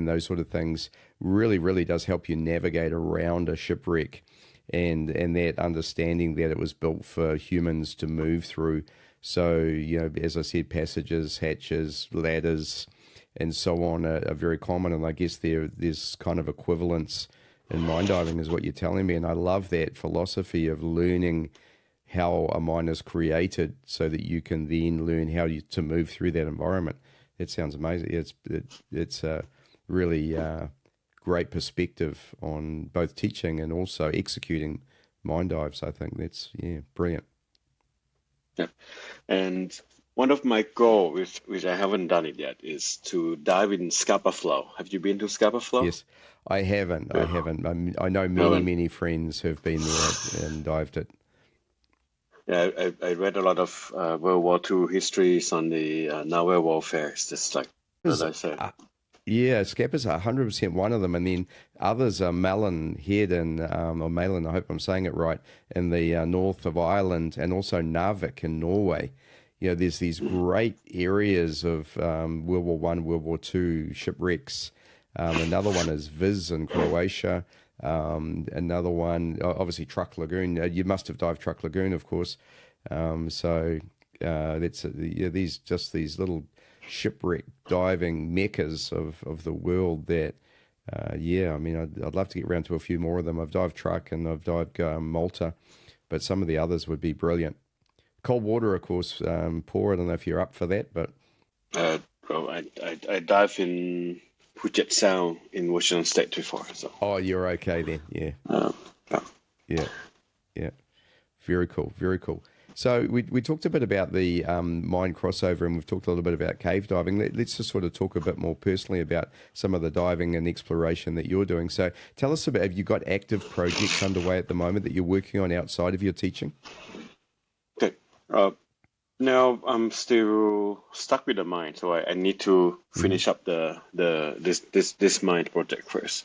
Speaker 1: those sort of things really does help you navigate around a shipwreck, and that understanding that it was built for humans to move through. So as I said, passages, hatches, ladders, and so on are very common, and I guess there's kind of equivalence in mine diving is what you're telling me, and I love that philosophy of learning how a mine is created so that you can then learn to move through that environment. It sounds amazing. It's a really great perspective on both teaching and also executing mine dives. I think that's brilliant.
Speaker 2: Yeah. And one of my goals, which I haven't done it yet, is to dive in Scapa Flow. Have you been to Scapa Flow?
Speaker 1: Yes, I haven't. I
Speaker 2: Yeah.
Speaker 1: haven't. I know
Speaker 2: Haven't.
Speaker 1: many friends who've been there and dived it.
Speaker 2: Yeah, I read a lot of World War II histories on the naval warfare. It's just like what I said.
Speaker 1: Yeah, Scappa's 100% one of them, and then others are Malin Head and or Malin, I hope I'm saying it right, in the north of Ireland, and also Narvik in Norway. There's these great areas of World War One, World War Two shipwrecks. Another one is Viz in Croatia. Another one, obviously, Truck Lagoon. You must have dived Truck Lagoon, of course. So that's these little shipwreck diving meccas of the world that I mean I'd love to get around to a few more of them. I've dived Truck and I've dived Malta, but some of the others would be brilliant. Cold water, of course, Paul, I don't know if you're up for that, but
Speaker 2: Well, I dive in Puget Sound in Washington State before, so
Speaker 1: oh, you're okay then. Yeah.
Speaker 2: yeah.
Speaker 1: Yeah. Yeah. Very cool. Very cool. So we talked a bit about the mine crossover, and we've talked a little bit about cave diving. Let's just sort of talk a bit more personally about some of the diving and exploration that you're doing. So tell us about, have you got active projects underway at the moment that you're working on outside of your teaching?
Speaker 2: Okay. Now I'm still stuck with the mine, so I need to finish up this mine project first.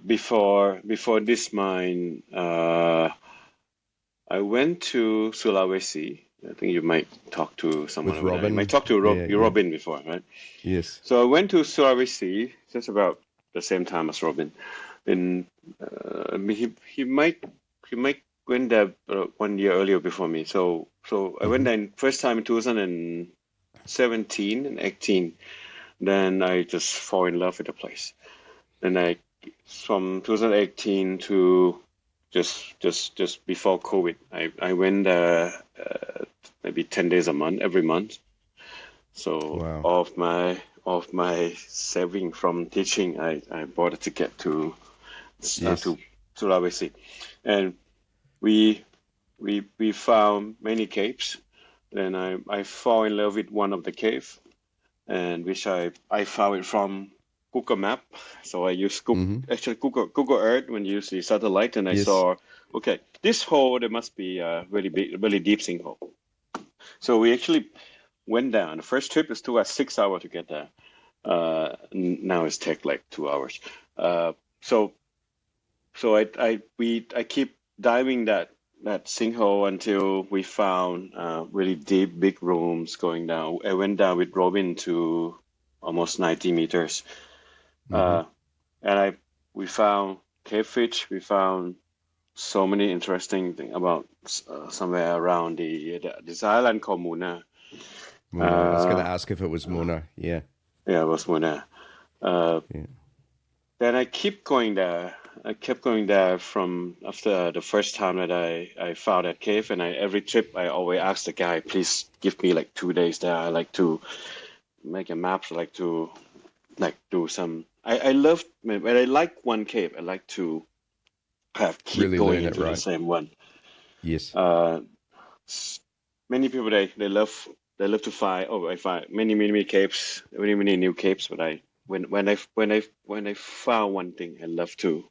Speaker 2: Before this mine, I went to Sulawesi. I think you might talk to someone
Speaker 1: With
Speaker 2: over there. You might
Speaker 1: Robin?
Speaker 2: talk to
Speaker 1: Yeah, yeah.
Speaker 2: Robin before, right?
Speaker 1: Yes.
Speaker 2: So I went to Sulawesi just about the same time as Robin. And he might went there 1 year earlier before me. So I went there first time in 2017 and 18. Then I just fall in love with the place. Then from 2018 to just before COVID, I went maybe 10 days a month, every month. So
Speaker 1: Wow.
Speaker 2: of my saving from teaching, I bought a ticket to Sulawesi, and we found many caves. Then I fall in love with one of the cave, and which I found it from Google Map. So I used Google Earth when you use the satellite, and I
Speaker 1: Yes.
Speaker 2: saw, okay, this hole there must be a really big, really deep sinkhole. So we actually went down. The first trip is took us 6 hours to get there. Now it's take like 2 hours. So I keep diving that sinkhole until we found really deep, big rooms going down. I went down with Robin to almost 90 meters, and we found cavefish. We found so many interesting things about somewhere around this island called Muna.
Speaker 1: Muna. I was going to ask if it was Muna. Yeah.
Speaker 2: Yeah, it was Muna. Then I kept going there from after the first time that I found that cave, and every trip I always ask the guy, please give me like 2 days there. I like to make a map. I like to do some. I love when I like one cave. I like to keep
Speaker 1: really
Speaker 2: going into the same one.
Speaker 1: Yes.
Speaker 2: Many people they love to find. Oh, I find many caves, many new caves. But when I found one thing, I love to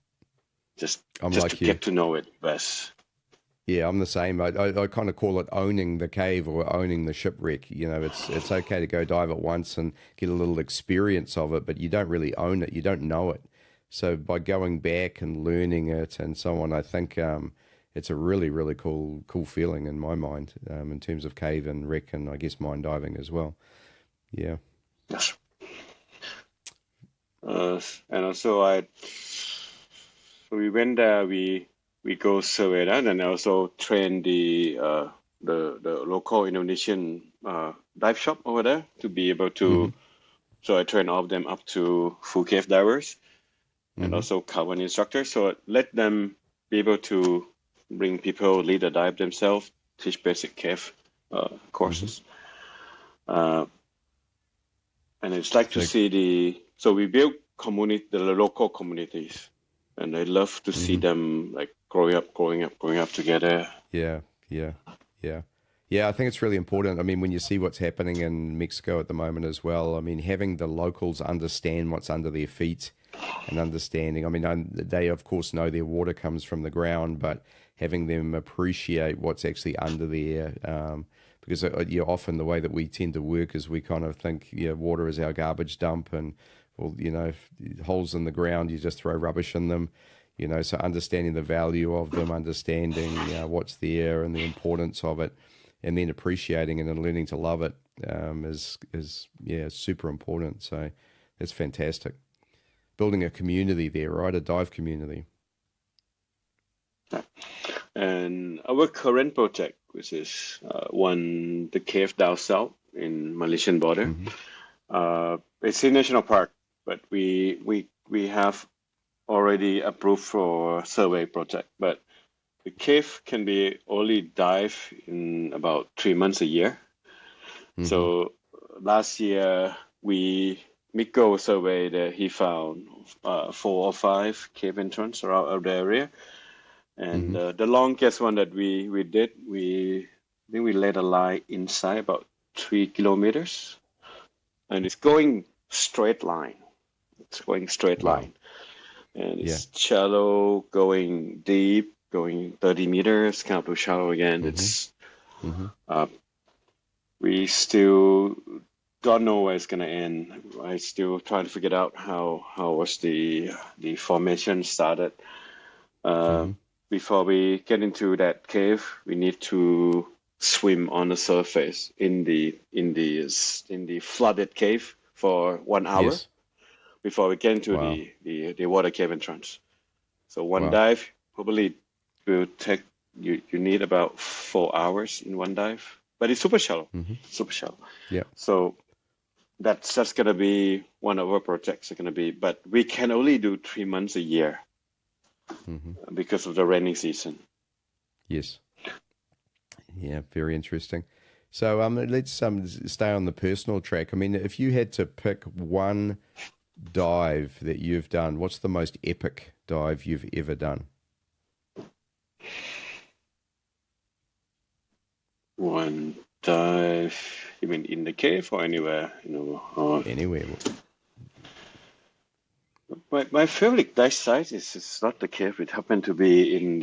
Speaker 2: just to get to know it best.
Speaker 1: Yeah, I'm the same. I kind of call it owning the cave or owning the shipwreck. You know, it's okay to go dive it once and get a little experience of it, but you don't really own it. You don't know it. So by going back and learning it and so on, I think it's a really, really cool feeling in my mind in terms of cave and wreck and I guess mine diving as well. Yeah.
Speaker 2: Yes. And also so we went there, we go survey that, and also train the local Indonesian dive shop over there to be able to. So I train all of them up to full cave divers, and also carbon instructors. So let them be able to bring people, lead a dive themselves, teach basic cave courses. And it's like to see so we build the local communities, and I love to see them like growing up together.
Speaker 1: Yeah. I think it's really important. I mean, when you see what's happening in Mexico at the moment as well, I mean, having the locals understand what's under their feet and understanding, I mean, they of course know their water comes from the ground, but having them appreciate what's actually under there, because often the way that we tend to work is we kind of think, water is our garbage dump and, well, holes in the ground, you just throw rubbish in them, so understanding the value of them, understanding what's there and the importance of it, and then appreciating it and learning to love it is super important. So it's fantastic. Building a community there, right? A dive community.
Speaker 2: And our current project, which is the cave down south in Malaysian border, it's a national park, but we have already approved for survey project, but the cave can be only dive in about 3 months a year. So last year Miko surveyed, he found 4 or 5 cave entrance around the area, and the longest one that we did, I think we laid a line inside about 3 kilometers, and it's going straight line. And it's shallow, going deep, going 30 meters, kind of shallow again. It's we still don't know where it's gonna end. I still trying to figure out how was the formation started. Before we get into that cave, we need to swim on the surface in the flooded cave for 1 hour. Yes. Before we get into the water cave entrance. So one dive probably will take, you need about 4 hours in one dive, but it's super shallow, super shallow.
Speaker 1: Yeah.
Speaker 2: So that's going to be one of our projects are going to be, but we can only do 3 months a year because of the rainy season.
Speaker 1: Yes. Yeah, very interesting. So let's stay on the personal track. I mean, if you had to pick one dive that you've done, what's the most epic dive you've ever done?
Speaker 2: One dive, you mean in the cave or anywhere?
Speaker 1: Anywhere.
Speaker 2: My favorite dive site is not the cave. It happened to be in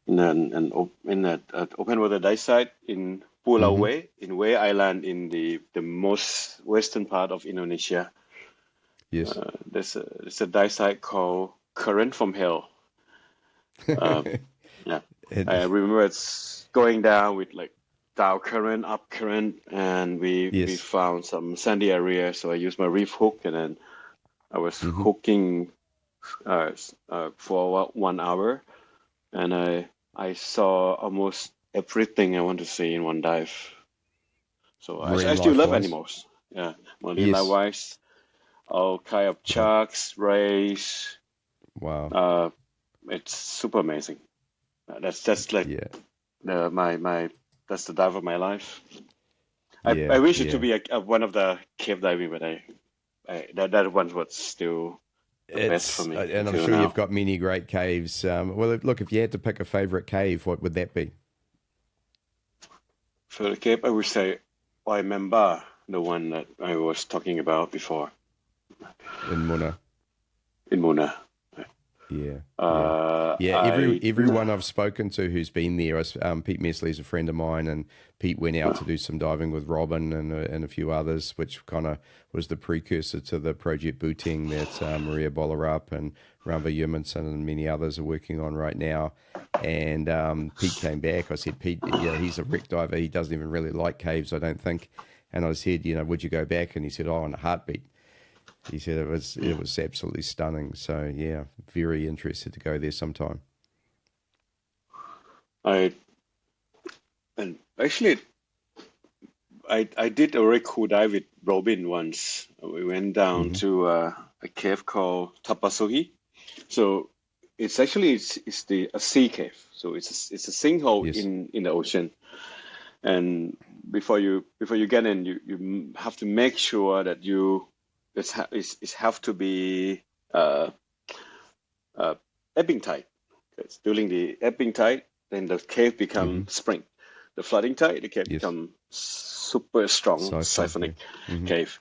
Speaker 2: in that open water dive site in Pulau
Speaker 1: Mm-hmm.
Speaker 2: Wai, in Wai Island, in the most western part of Indonesia.
Speaker 1: Yes.
Speaker 2: There's a dive site called Current from Hell. Yeah, I
Speaker 1: And
Speaker 2: remember it's going down with like down current, up current, and we
Speaker 1: yes.
Speaker 2: found some sandy area. So I used my reef hook, and then I was
Speaker 1: Mm-hmm.
Speaker 2: hooking for about 1 hour, and I saw almost everything I want to see in one dive. So I
Speaker 1: Marine
Speaker 2: still
Speaker 1: life
Speaker 2: love
Speaker 1: wise.
Speaker 2: animals. Yeah, marine life
Speaker 1: Yes.
Speaker 2: wise, all kind of
Speaker 1: Wow.
Speaker 2: sharks, rays.
Speaker 1: Wow.
Speaker 2: Uh, it's super amazing. That's like
Speaker 1: Yeah.
Speaker 2: my that's the dive of my life. I
Speaker 1: Yeah.
Speaker 2: wish it to
Speaker 1: Yeah.
Speaker 2: be one of the cave diving, but that one was still the best for me
Speaker 1: And I'm
Speaker 2: until
Speaker 1: sure you've
Speaker 2: now.
Speaker 1: got many great caves. Well, look, if you had to pick a favorite cave, what would that be?
Speaker 2: For the cave, I would say Waimemba, the one that I was talking about before
Speaker 1: In Muna.
Speaker 2: in Muna.
Speaker 1: Yeah, yeah, yeah.
Speaker 2: I
Speaker 1: Everyone I've spoken to who's been there, Pete Mesley's a friend of mine, and Pete went out to do some diving with Robin and a few others, which kind of was the precursor to the Project Booting that Maria Bollarup and Ranva Yumanson and many others are working on right now. And Pete came back. I said, Pete, yeah, he's a wreck diver. He doesn't even really like caves, I don't think. And I said, would you go back? And he said, oh, in a heartbeat. He said it was absolutely stunning. So yeah, very interested to go there sometime.
Speaker 2: I and actually I did a very cool dive with Robin once. We went down
Speaker 1: Hmm.
Speaker 2: to a cave called Tapasuhi. So it's the a sea cave. So it's a sinkhole
Speaker 1: Yes.
Speaker 2: in the ocean. And before you get in, you have to make sure that it's have to be uh, uh, ebbing tide. Because during the ebbing tide, then the cave
Speaker 1: Hmm.
Speaker 2: become spring. The flooding tide, the cave
Speaker 1: Yes.
Speaker 2: become super strong
Speaker 1: Siphon.
Speaker 2: siphonic
Speaker 1: Yeah. Hmm.
Speaker 2: cave.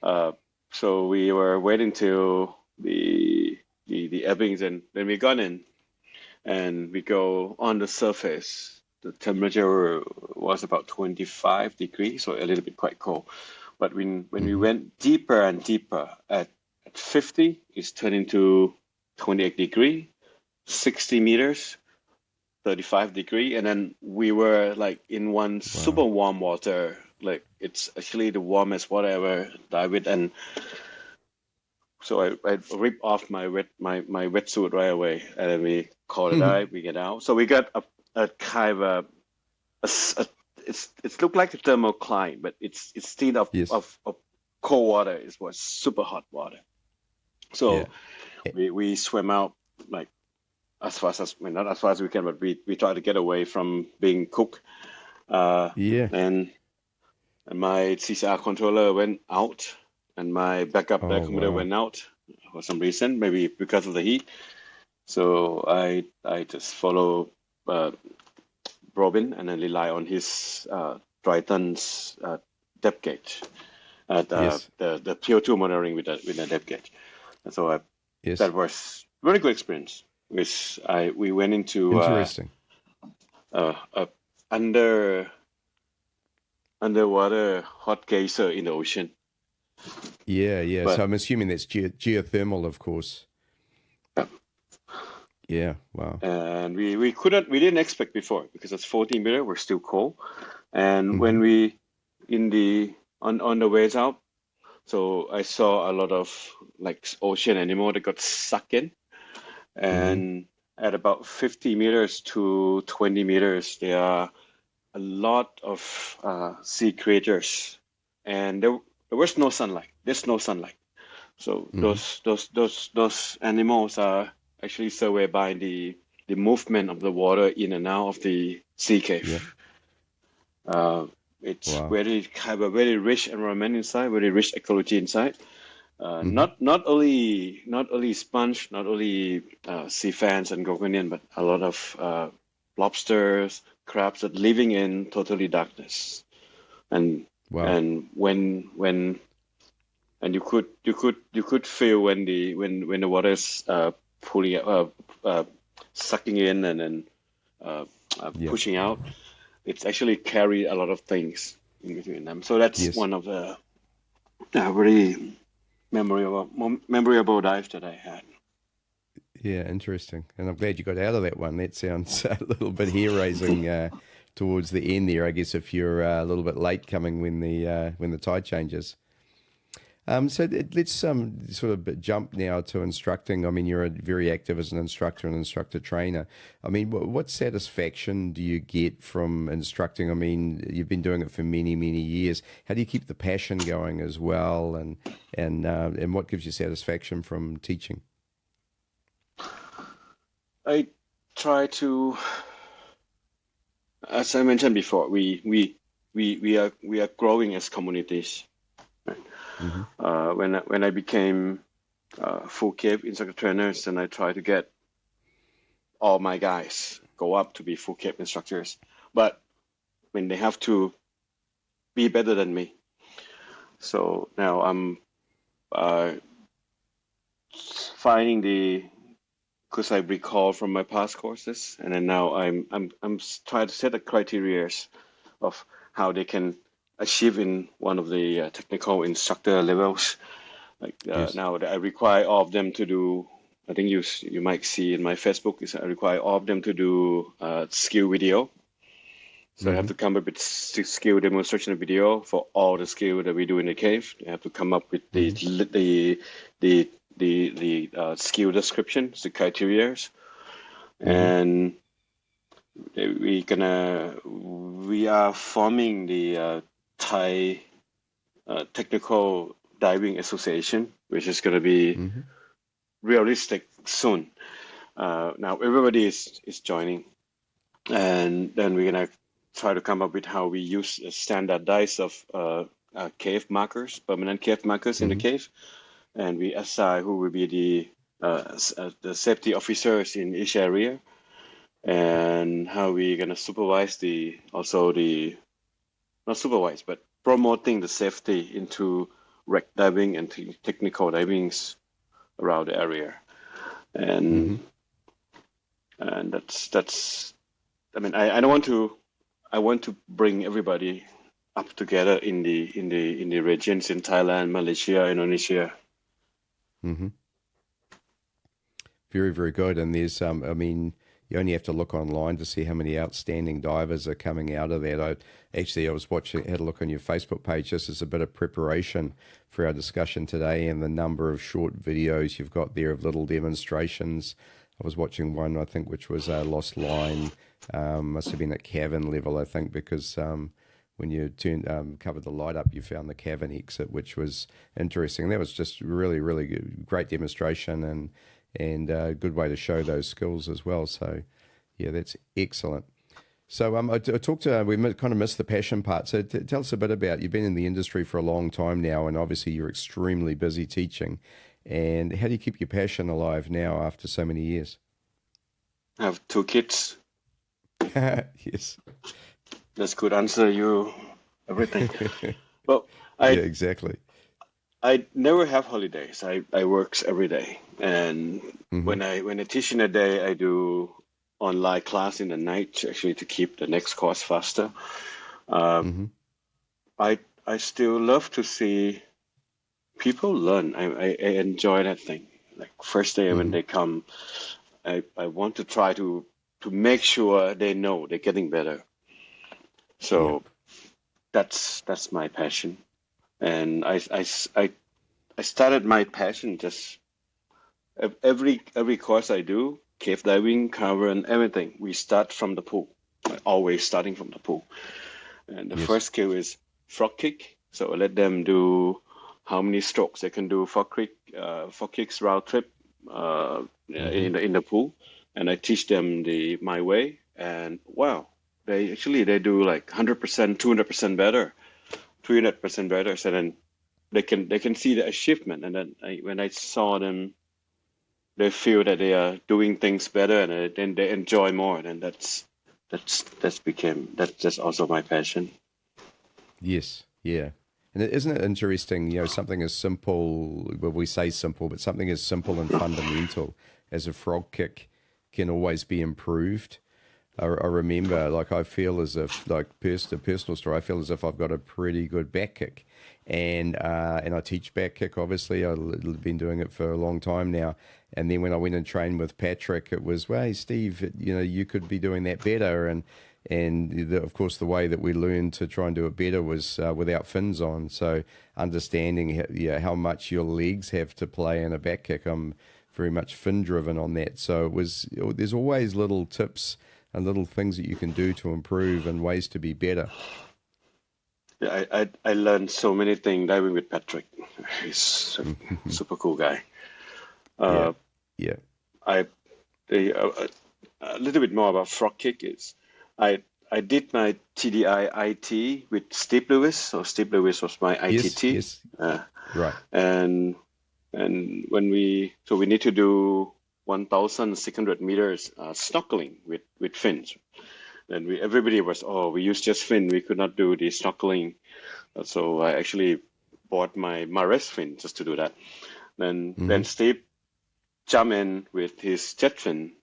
Speaker 2: Uh, so we were waiting till the ebbings, and then we got in and we go on the surface. The temperature was about 25 degrees, so a little bit quite cold. But when we
Speaker 1: Hmm.
Speaker 2: went deeper and deeper at 50, it's turning to 28 degree, 60 meters, 35 degree, and then we were like in one super
Speaker 1: Wow.
Speaker 2: warm water. Like it's actually the warmest water I ever dived with, and so I ripped off my wetsuit right away, and then we called it dive. We get out. So we got a kind of a it's looked like a thermocline, but it's instead
Speaker 1: Yes.
Speaker 2: of cold water, it was super hot water.
Speaker 1: Yeah.
Speaker 2: So we swim out like as fast as, I mean, not as fast as we can, but we try to get away from being cooked. Uh,
Speaker 1: Yeah.
Speaker 2: and my CCR controller went out, and my backup
Speaker 1: Oh
Speaker 2: computer
Speaker 1: wow.
Speaker 2: went out for some reason, maybe because of the heat. So I just follow uh, Robin and then rely on his Triton's depth gauge,
Speaker 1: Yes.
Speaker 2: the PO2 monitoring with the depth gauge. And so
Speaker 1: Yes.
Speaker 2: that was very good experience. We went into
Speaker 1: Interesting.
Speaker 2: a under underwater hot geyser in the ocean.
Speaker 1: Yeah. Yeah. So
Speaker 2: But
Speaker 1: I'm assuming that's geothermal, of course.
Speaker 2: uh,
Speaker 1: Yeah. Wow.
Speaker 2: and we didn't expect before because it's 14 meter, we're still cold. And when
Speaker 1: Hmm.
Speaker 2: we in the on the ways out, so I saw a lot of like ocean animal that got sucked in,
Speaker 1: Hmm.
Speaker 2: and at about 50 meters to 20 meters, there are a lot of sea creatures, and there was no sunlight. There's no sunlight. So
Speaker 1: Hmm.
Speaker 2: those animals are actually surveyed by the movement of the water in and out of the sea
Speaker 1: Yeah.
Speaker 2: cave. Uh, it's
Speaker 1: Wow.
Speaker 2: very have a very rich environment inside, very rich ecology inside.
Speaker 1: Hmm.
Speaker 2: Not only sponge, not only sea fans and gorgonian, but a lot of lobsters, crabs that living in totally darkness. And
Speaker 1: Wow.
Speaker 2: and when and you could feel when the water is pulling sucking in and then pushing out, it's actually carry a lot of things in between them. So that's
Speaker 1: Yes.
Speaker 2: one of the very memorable dives that I had.
Speaker 1: Yeah, interesting. And I'm glad you got out of that one. That sounds a little bit hair-raising towards the end there, I guess, if you're a little bit late coming when the tide changes. Let's sort of jump now to instructing. I mean, you're very active as an instructor and instructor trainer. I mean, what satisfaction do you get from instructing? I mean, you've been doing it for many, many years. How do you keep the passion going as well? And what gives you satisfaction from teaching?
Speaker 2: I try to, as I mentioned before, we are growing as communities. Right?
Speaker 1: Mm-hmm.
Speaker 2: When I became full cave instructor trainers, and I try to get all my guys go up to be full cave instructors, but when they have to be better than me. So now I'm finding because I recall from my past courses, and then now I'm trying to set the criteria of how they can achieve in one of the technical instructor levels. Like
Speaker 1: Yes.
Speaker 2: now that I require all of them to do, I think you might see in my Facebook is I require all of them to do skill video. So I have to come up with skill demonstration video for all the skill that we do in the cave. I have to come up with the skill descriptions, the criteria, and we are forming the Thai Technical Diving Association, which is going to be realistic soon. Now everybody is joining, and then we're gonna try to come up with how we use standardized of cave markers, permanent cave markers in the cave, and we assign who will be the safety officers in each area, and how we're gonna supervise not supervise, but promoting the safety into wreck diving and technical divings around the area, and that's. I mean, I don't want to. I want to bring everybody up together in the regions in Thailand, Malaysia, Indonesia.
Speaker 1: Mm-hmm. Very, very good. And there's, I mean, you only have to look online to see how many outstanding divers are coming out of that. I was watching, had a look on your Facebook page just as a bit of preparation for our discussion today, and the number of short videos you've got there of little demonstrations. I was watching one, I think, which was a lost line. Must have been at cavern level, I think, because when you covered the light up, you found the cavern exit, which was interesting. And that was just really, really good, great demonstration and a good way to show those skills as well. So, yeah, that's excellent. So I talked to, we kind of missed the passion part. So tell us a bit about, you've been in the industry for a long time now, and obviously you're extremely busy teaching. And how do you keep your passion alive now after so many years?
Speaker 2: I have 2 kids.
Speaker 1: Yes.
Speaker 2: That's good answer you everything. Well,
Speaker 1: yeah, exactly.
Speaker 2: I never have holidays. I work every day, and when I teach in the day, I do online class in the night actually to keep the next course faster. I still love to see people learn. I enjoy that thing. Like first day when they come, I want to try to make sure they know they're getting better. So that's my passion, and I started my passion just every course I do, cave diving, cover, and everything. We start from the pool, always starting from the pool. And the first skill is frog kick. So I let them do how many strokes they can do frog kicks round trip in the pool, and I teach them my way. And wow, they do like 100%, 200% better, 300% better. So then they can see the achievement, and then when I saw them, they feel that they are doing things better, and then they enjoy more. And that's also my passion.
Speaker 1: Yes, yeah. And isn't it interesting, something as simple, well, we say simple, but something as simple and fundamental as a frog kick can always be improved. I remember, like, I feel as if, like, a personal story, I feel as if I've got a pretty good back kick. And I teach back kick, obviously. I've been doing it for a long time now. And then when I went and trained with Patrick, it was, well, hey, Steve, you could be doing that better. And of course, the way that we learned to try and do it better was without fins on. So understanding how much your legs have to play in a back kick, I'm very much fin driven on that. So there's always little tips and little things that you can do to improve and ways to be better.
Speaker 2: Yeah, I learned so many things diving with Patrick. He's a super cool guy.
Speaker 1: Yeah, yeah,
Speaker 2: I a little bit more about frog kick is I did my TDI IT with Steve Lewis. So Steve Lewis was my ITT.
Speaker 1: yes, right.
Speaker 2: And when we need to do 1,600 meters snorkeling with fins. And everybody was, we use just fin. We could not do the snorkeling. So I actually bought my Mares fin just to do that. Then Steve jumped in with his jet fin,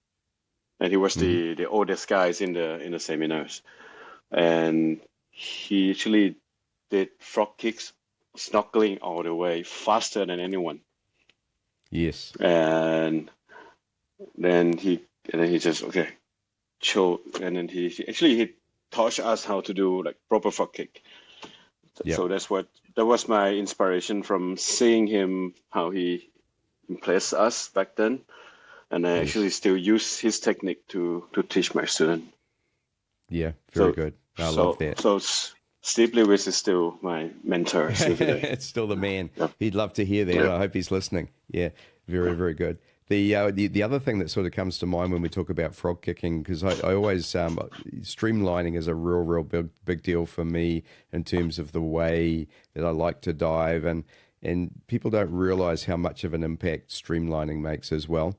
Speaker 2: and he was the oldest guys in the seminars. And he actually did frog kicks, snorkeling all the way faster than anyone.
Speaker 1: Yes.
Speaker 2: And then he just show, and then he taught us how to do like proper frog kick. Yep. So that was my inspiration from seeing him, how he impressed us back then, and I actually still use his technique to teach my student.
Speaker 1: Yeah, very good. I love that.
Speaker 2: So Steve Lewis is still my mentor.
Speaker 1: It's still the man. Yep. He'd love to hear that. Yep. I hope he's listening. Yeah, very, very good. The other thing that sort of comes to mind when we talk about frog kicking, because I always streamlining is a real big deal for me in terms of the way that I like to dive, and people don't realize how much of an impact streamlining makes as well.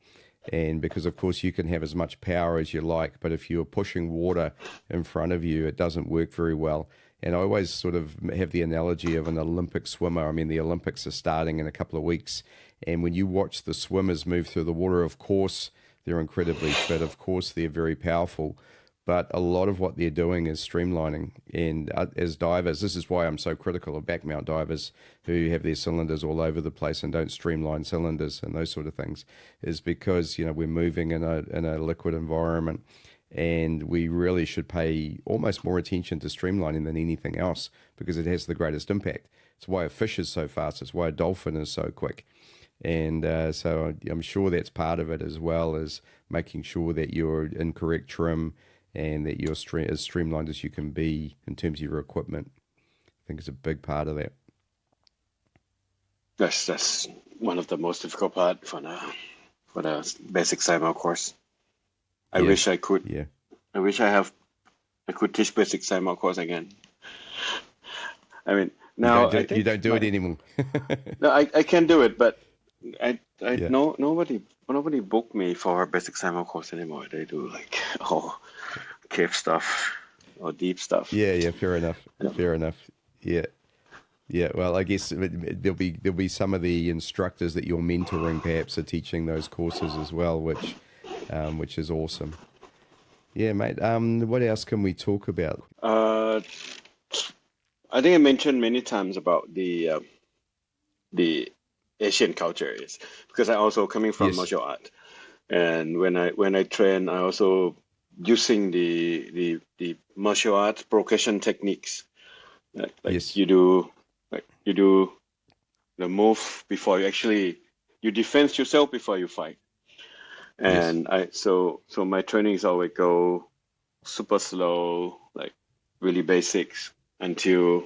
Speaker 1: And because of course you can have as much power as you like, but if you're pushing water in front of you, it doesn't work very well. And I always sort of have the analogy of an Olympic swimmer. I mean, the Olympics are starting in a couple of weeks. And when you watch the swimmers move through the water, of course, they're incredibly fit. Of course, they're very powerful. But a lot of what they're doing is streamlining. And as divers, this is why I'm so critical of back mount divers who have their cylinders all over the place and don't streamline cylinders and those sort of things, is because, we're moving in a liquid environment. And we really should pay almost more attention to streamlining than anything else, because it has the greatest impact. It's why a fish is so fast. It's why a dolphin is so quick. And so I'm sure that's part of it, as well as making sure that you're in correct trim and that you're as streamlined as you can be in terms of your equipment. I think it's a big part of that.
Speaker 2: That's one of the most difficult part for the basic Sidemount course. I wish I could. Yeah. I wish I could teach basic Sidemount course again. I mean, now
Speaker 1: you don't do it anymore.
Speaker 2: No, I can do it, but nobody booked me for basic Sidemount course anymore. They do like cave stuff or deep stuff.
Speaker 1: Yeah, fair enough. Fair enough. Yeah. Well, I guess there'll be some of the instructors that you're mentoring perhaps are teaching those courses as well, which is awesome. Yeah, mate. What else can we talk about?
Speaker 2: I think I mentioned many times about the Asian culture, is because I also coming from martial art, and when I train, I also using the martial art progression techniques. You do the move before you defend yourself before you fight. And so my trainings always go super slow, like really basics, until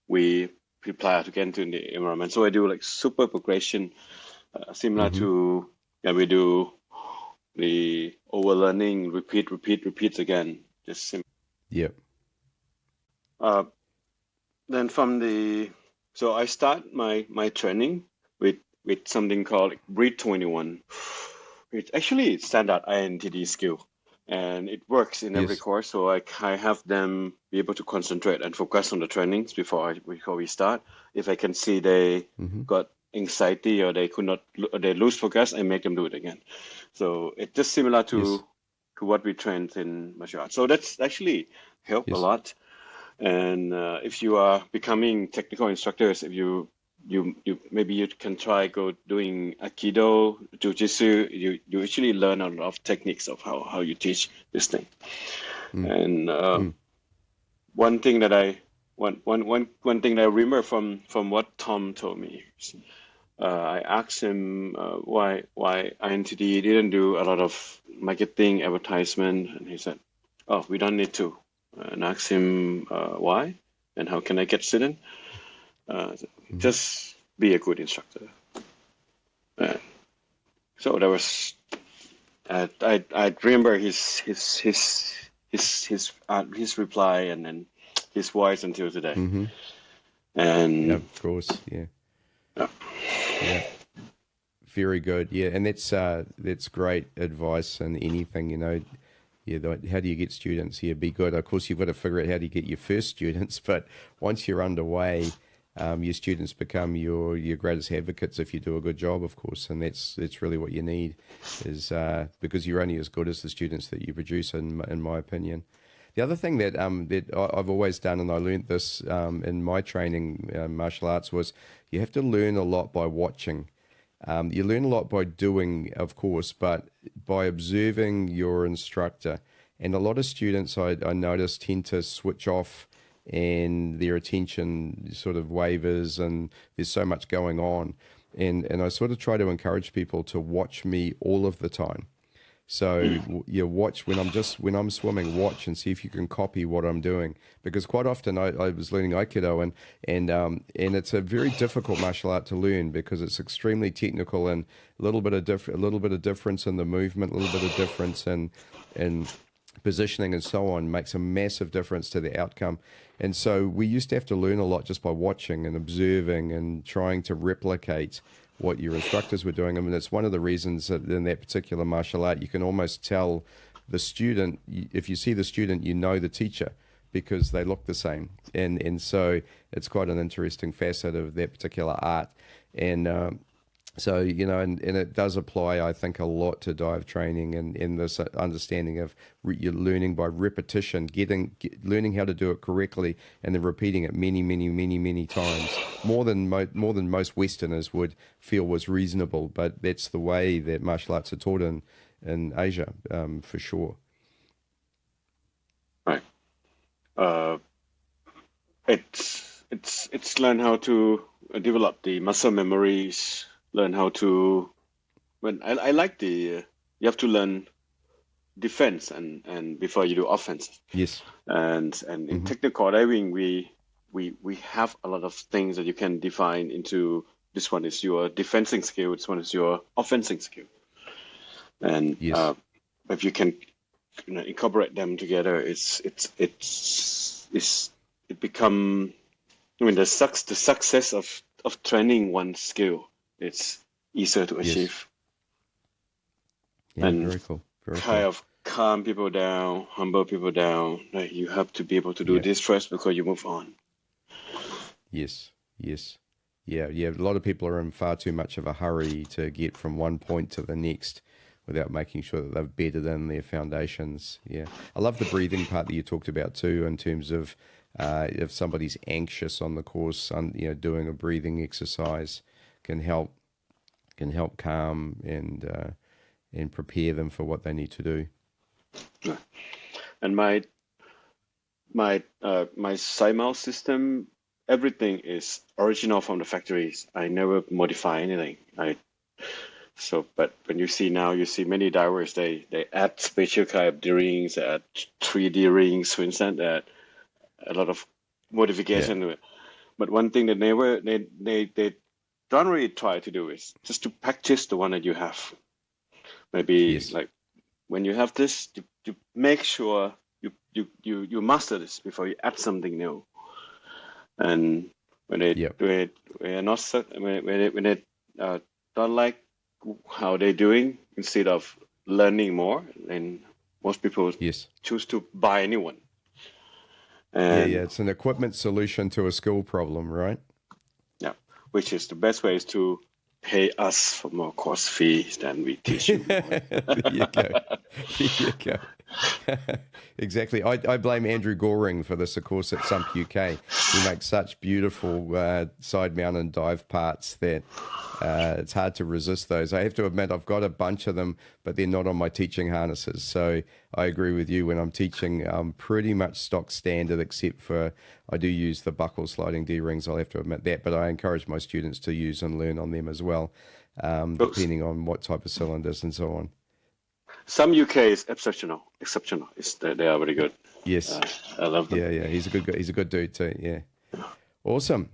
Speaker 2: we apply it again to the environment. So I do like super progression, similar to we do the overlearning, repeats again. Just simple.
Speaker 1: Yep.
Speaker 2: Then so I start my training with something called Breathe 21. It's actually standard INTD skill, and it works in every course. So I have them be able to concentrate and focus on the trainings before we start. If I can see they got anxiety or they lose focus, I make them do it again. So it's just similar to what we trained in martial arts. So that's actually helped a lot. And if you are becoming technical instructors, if you maybe you can try doing Aikido, Jiu-Jitsu, you actually learn a lot of techniques of how you teach this thing. And one thing that I remember from what Tom told me, I asked him why INTD didn't do a lot of marketing, advertisement, and he said, "Oh, we don't need to." And I asked him why and how can I get student. Just be a good instructor. So that was I remember his reply and then his voice until today. And
Speaker 1: yeah, of course, yeah. Very good. Yeah, and that's great advice in anything, you know. Yeah, how do you get students? Yeah, be good. Of course, you've got to figure out how to get your first students, but once you're underway, your students become your greatest advocates if you do a good job, of course, and that's really what you need, is because you're only as good as the students that you produce, in my opinion. The other thing that I've always done, and I learned this in my training martial arts, was you have to learn a lot by watching. You learn a lot by doing, of course, but by observing your instructor. And a lot of students, I notice, tend to switch off and their attention sort of wavers and there's so much going on. And I sort of try to encourage people to watch me all of the time. So you watch when I'm swimming, watch and see if you can copy what I'm doing. Because quite often I was learning Aikido and it's a very difficult martial art to learn because it's extremely technical and a little bit of difference in the movement, a little bit of difference in positioning and so on makes a massive difference to the outcome. And so we used to have to learn a lot just by watching and observing and trying to replicate what your instructors were doing. I mean, it's one of the reasons that in that particular martial art, you can almost tell the student, if you see the student, you know the teacher because they look the same. And so it's quite an interesting facet of that particular art. And so, you know, and it does apply, I think, a lot to dive training and in this understanding of you're learning by repetition, learning how to do it correctly, and then repeating it many times, more than most Westerners would feel was reasonable. But that's the way that martial arts are taught in Asia, for sure.
Speaker 2: Right. It's learn how to develop the muscle memories. Learn how to, I like you have to learn defense and before you do offense.
Speaker 1: Yes.
Speaker 2: And in technical diving, we have a lot of things that you can define into, this one is your defensing skill, this one is your offensing skill. And
Speaker 1: yes.
Speaker 2: If you can incorporate them together, it become, I mean, the success of training one skill, it's easier to achieve.
Speaker 1: Yeah,
Speaker 2: and
Speaker 1: very cool.
Speaker 2: Of calm people down, humble people down. Like you have to be able to do this first before you move on.
Speaker 1: Yes. Yeah. A lot of people are in far too much of a hurry to get from one point to the next without making sure that they've bedded in their foundations. Yeah. I love the breathing part that you talked about too, in terms of if somebody's anxious on the course, doing a breathing exercise can help calm and prepare them for what they need to do.
Speaker 2: And my Sidemount system, everything is original from the factories. I never modify anything. But when you see many divers, they add special kind of D-rings, they add 3D rings, for instance, they add a lot of modification to it. But one thing that they don't really try to do is just to practice the one that you have. Maybe like when you have this, you make sure you master this before you add something new. And when they do it, when they don't like how they're doing, instead of learning more, then most people choose to buy a new one. And
Speaker 1: it's an equipment solution to a skill problem, right?
Speaker 2: Yeah, which is the best way is to pay us for more course fees than we teach you more.
Speaker 1: There you go. There you go. Exactly. I blame Andrew Goring for this, of course, at Sump UK. He makes such beautiful side mount and dive parts that it's hard to resist those. I have to admit, I've got a bunch of them, but they're not on my teaching harnesses. So I agree with you. When I'm teaching, I'm pretty much stock standard, except for I do use the buckle sliding D-rings. I'll have to admit that, but I encourage my students to use and learn on them as well, depending on what type of cylinders and so on.
Speaker 2: Some UK is exceptional. They are very good.
Speaker 1: Yes,
Speaker 2: I love them.
Speaker 1: Yeah. He's a good dude too. Yeah, awesome.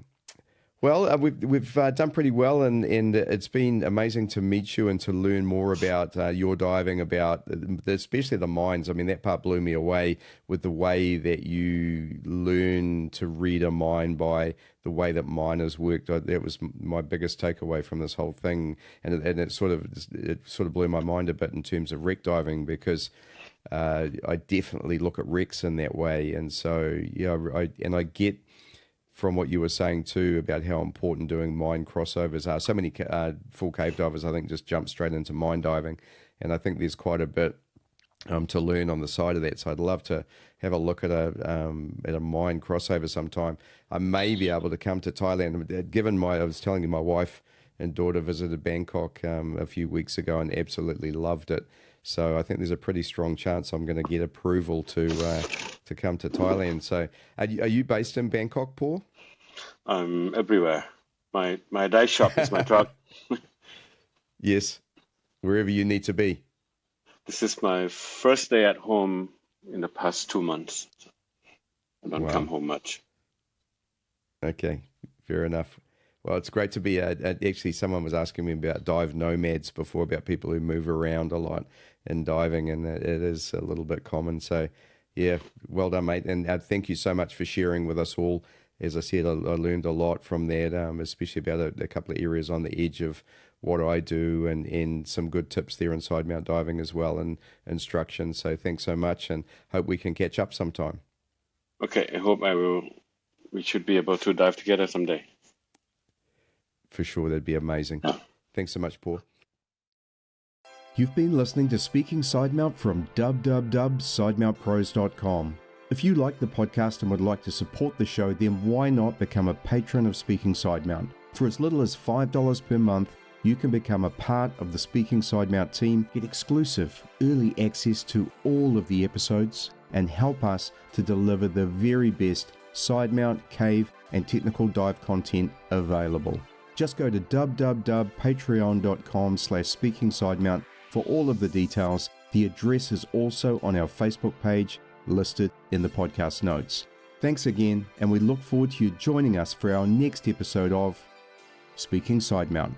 Speaker 1: Well, we've done pretty well, and it's been amazing to meet you and to learn more about your diving, about especially the mines. I mean, that part blew me away with the way that you learn to read a mine by the way that miners worked. That was my biggest takeaway from this whole thing, and it sort of blew my mind a bit in terms of wreck diving, because I definitely look at wrecks in that way, and so I get from what you were saying too about how important doing mine crossovers are. So many full cave divers, I think, just jump straight into mine diving, and I think there's quite a bit to learn on the side of that. So I'd love to have a look at a mine crossover sometime. I may be able to come to Thailand. Given I was telling you, my wife and daughter visited Bangkok a few weeks ago and absolutely loved it. So I think there's a pretty strong chance I'm going to get approval to come to Thailand. So are you based in Bangkok, Paul?
Speaker 2: I'm everywhere. My dive shop is my truck.
Speaker 1: Yes, wherever you need to be.
Speaker 2: This is my first day at home in the past 2 months. I don't come home much.
Speaker 1: Okay, fair enough. Well, it's great to be actually, someone was asking me about dive nomads before, about people who move around a lot in diving, and it is a little bit common. So, yeah, well done, mate. And thank you so much for sharing with us all. As I said, I learned a lot from that, especially about a couple of areas on the edge of what I do, and some good tips there in Sidemount diving as well, and instruction. So thanks so much, and hope we can catch up sometime.
Speaker 2: Okay, I hope we should be able to dive together someday.
Speaker 1: For sure, that'd be amazing. Thanks so much, Paul. You've been listening to Speaking Sidemount from www.sidemountpros.com. If you like the podcast and would like to support the show, then why not become a patron of Speaking Sidemount? For as little as $5 per month, you can become a part of the Speaking Sidemount team, get exclusive early access to all of the episodes, and help us to deliver the very best sidemount, cave, and technical dive content available. Just go to www.patreon.com/speakingsidemount for all of the details. The address is also on our Facebook page, listed in the podcast notes. Thanks again, and we look forward to you joining us for our next episode of Speaking Sidemount.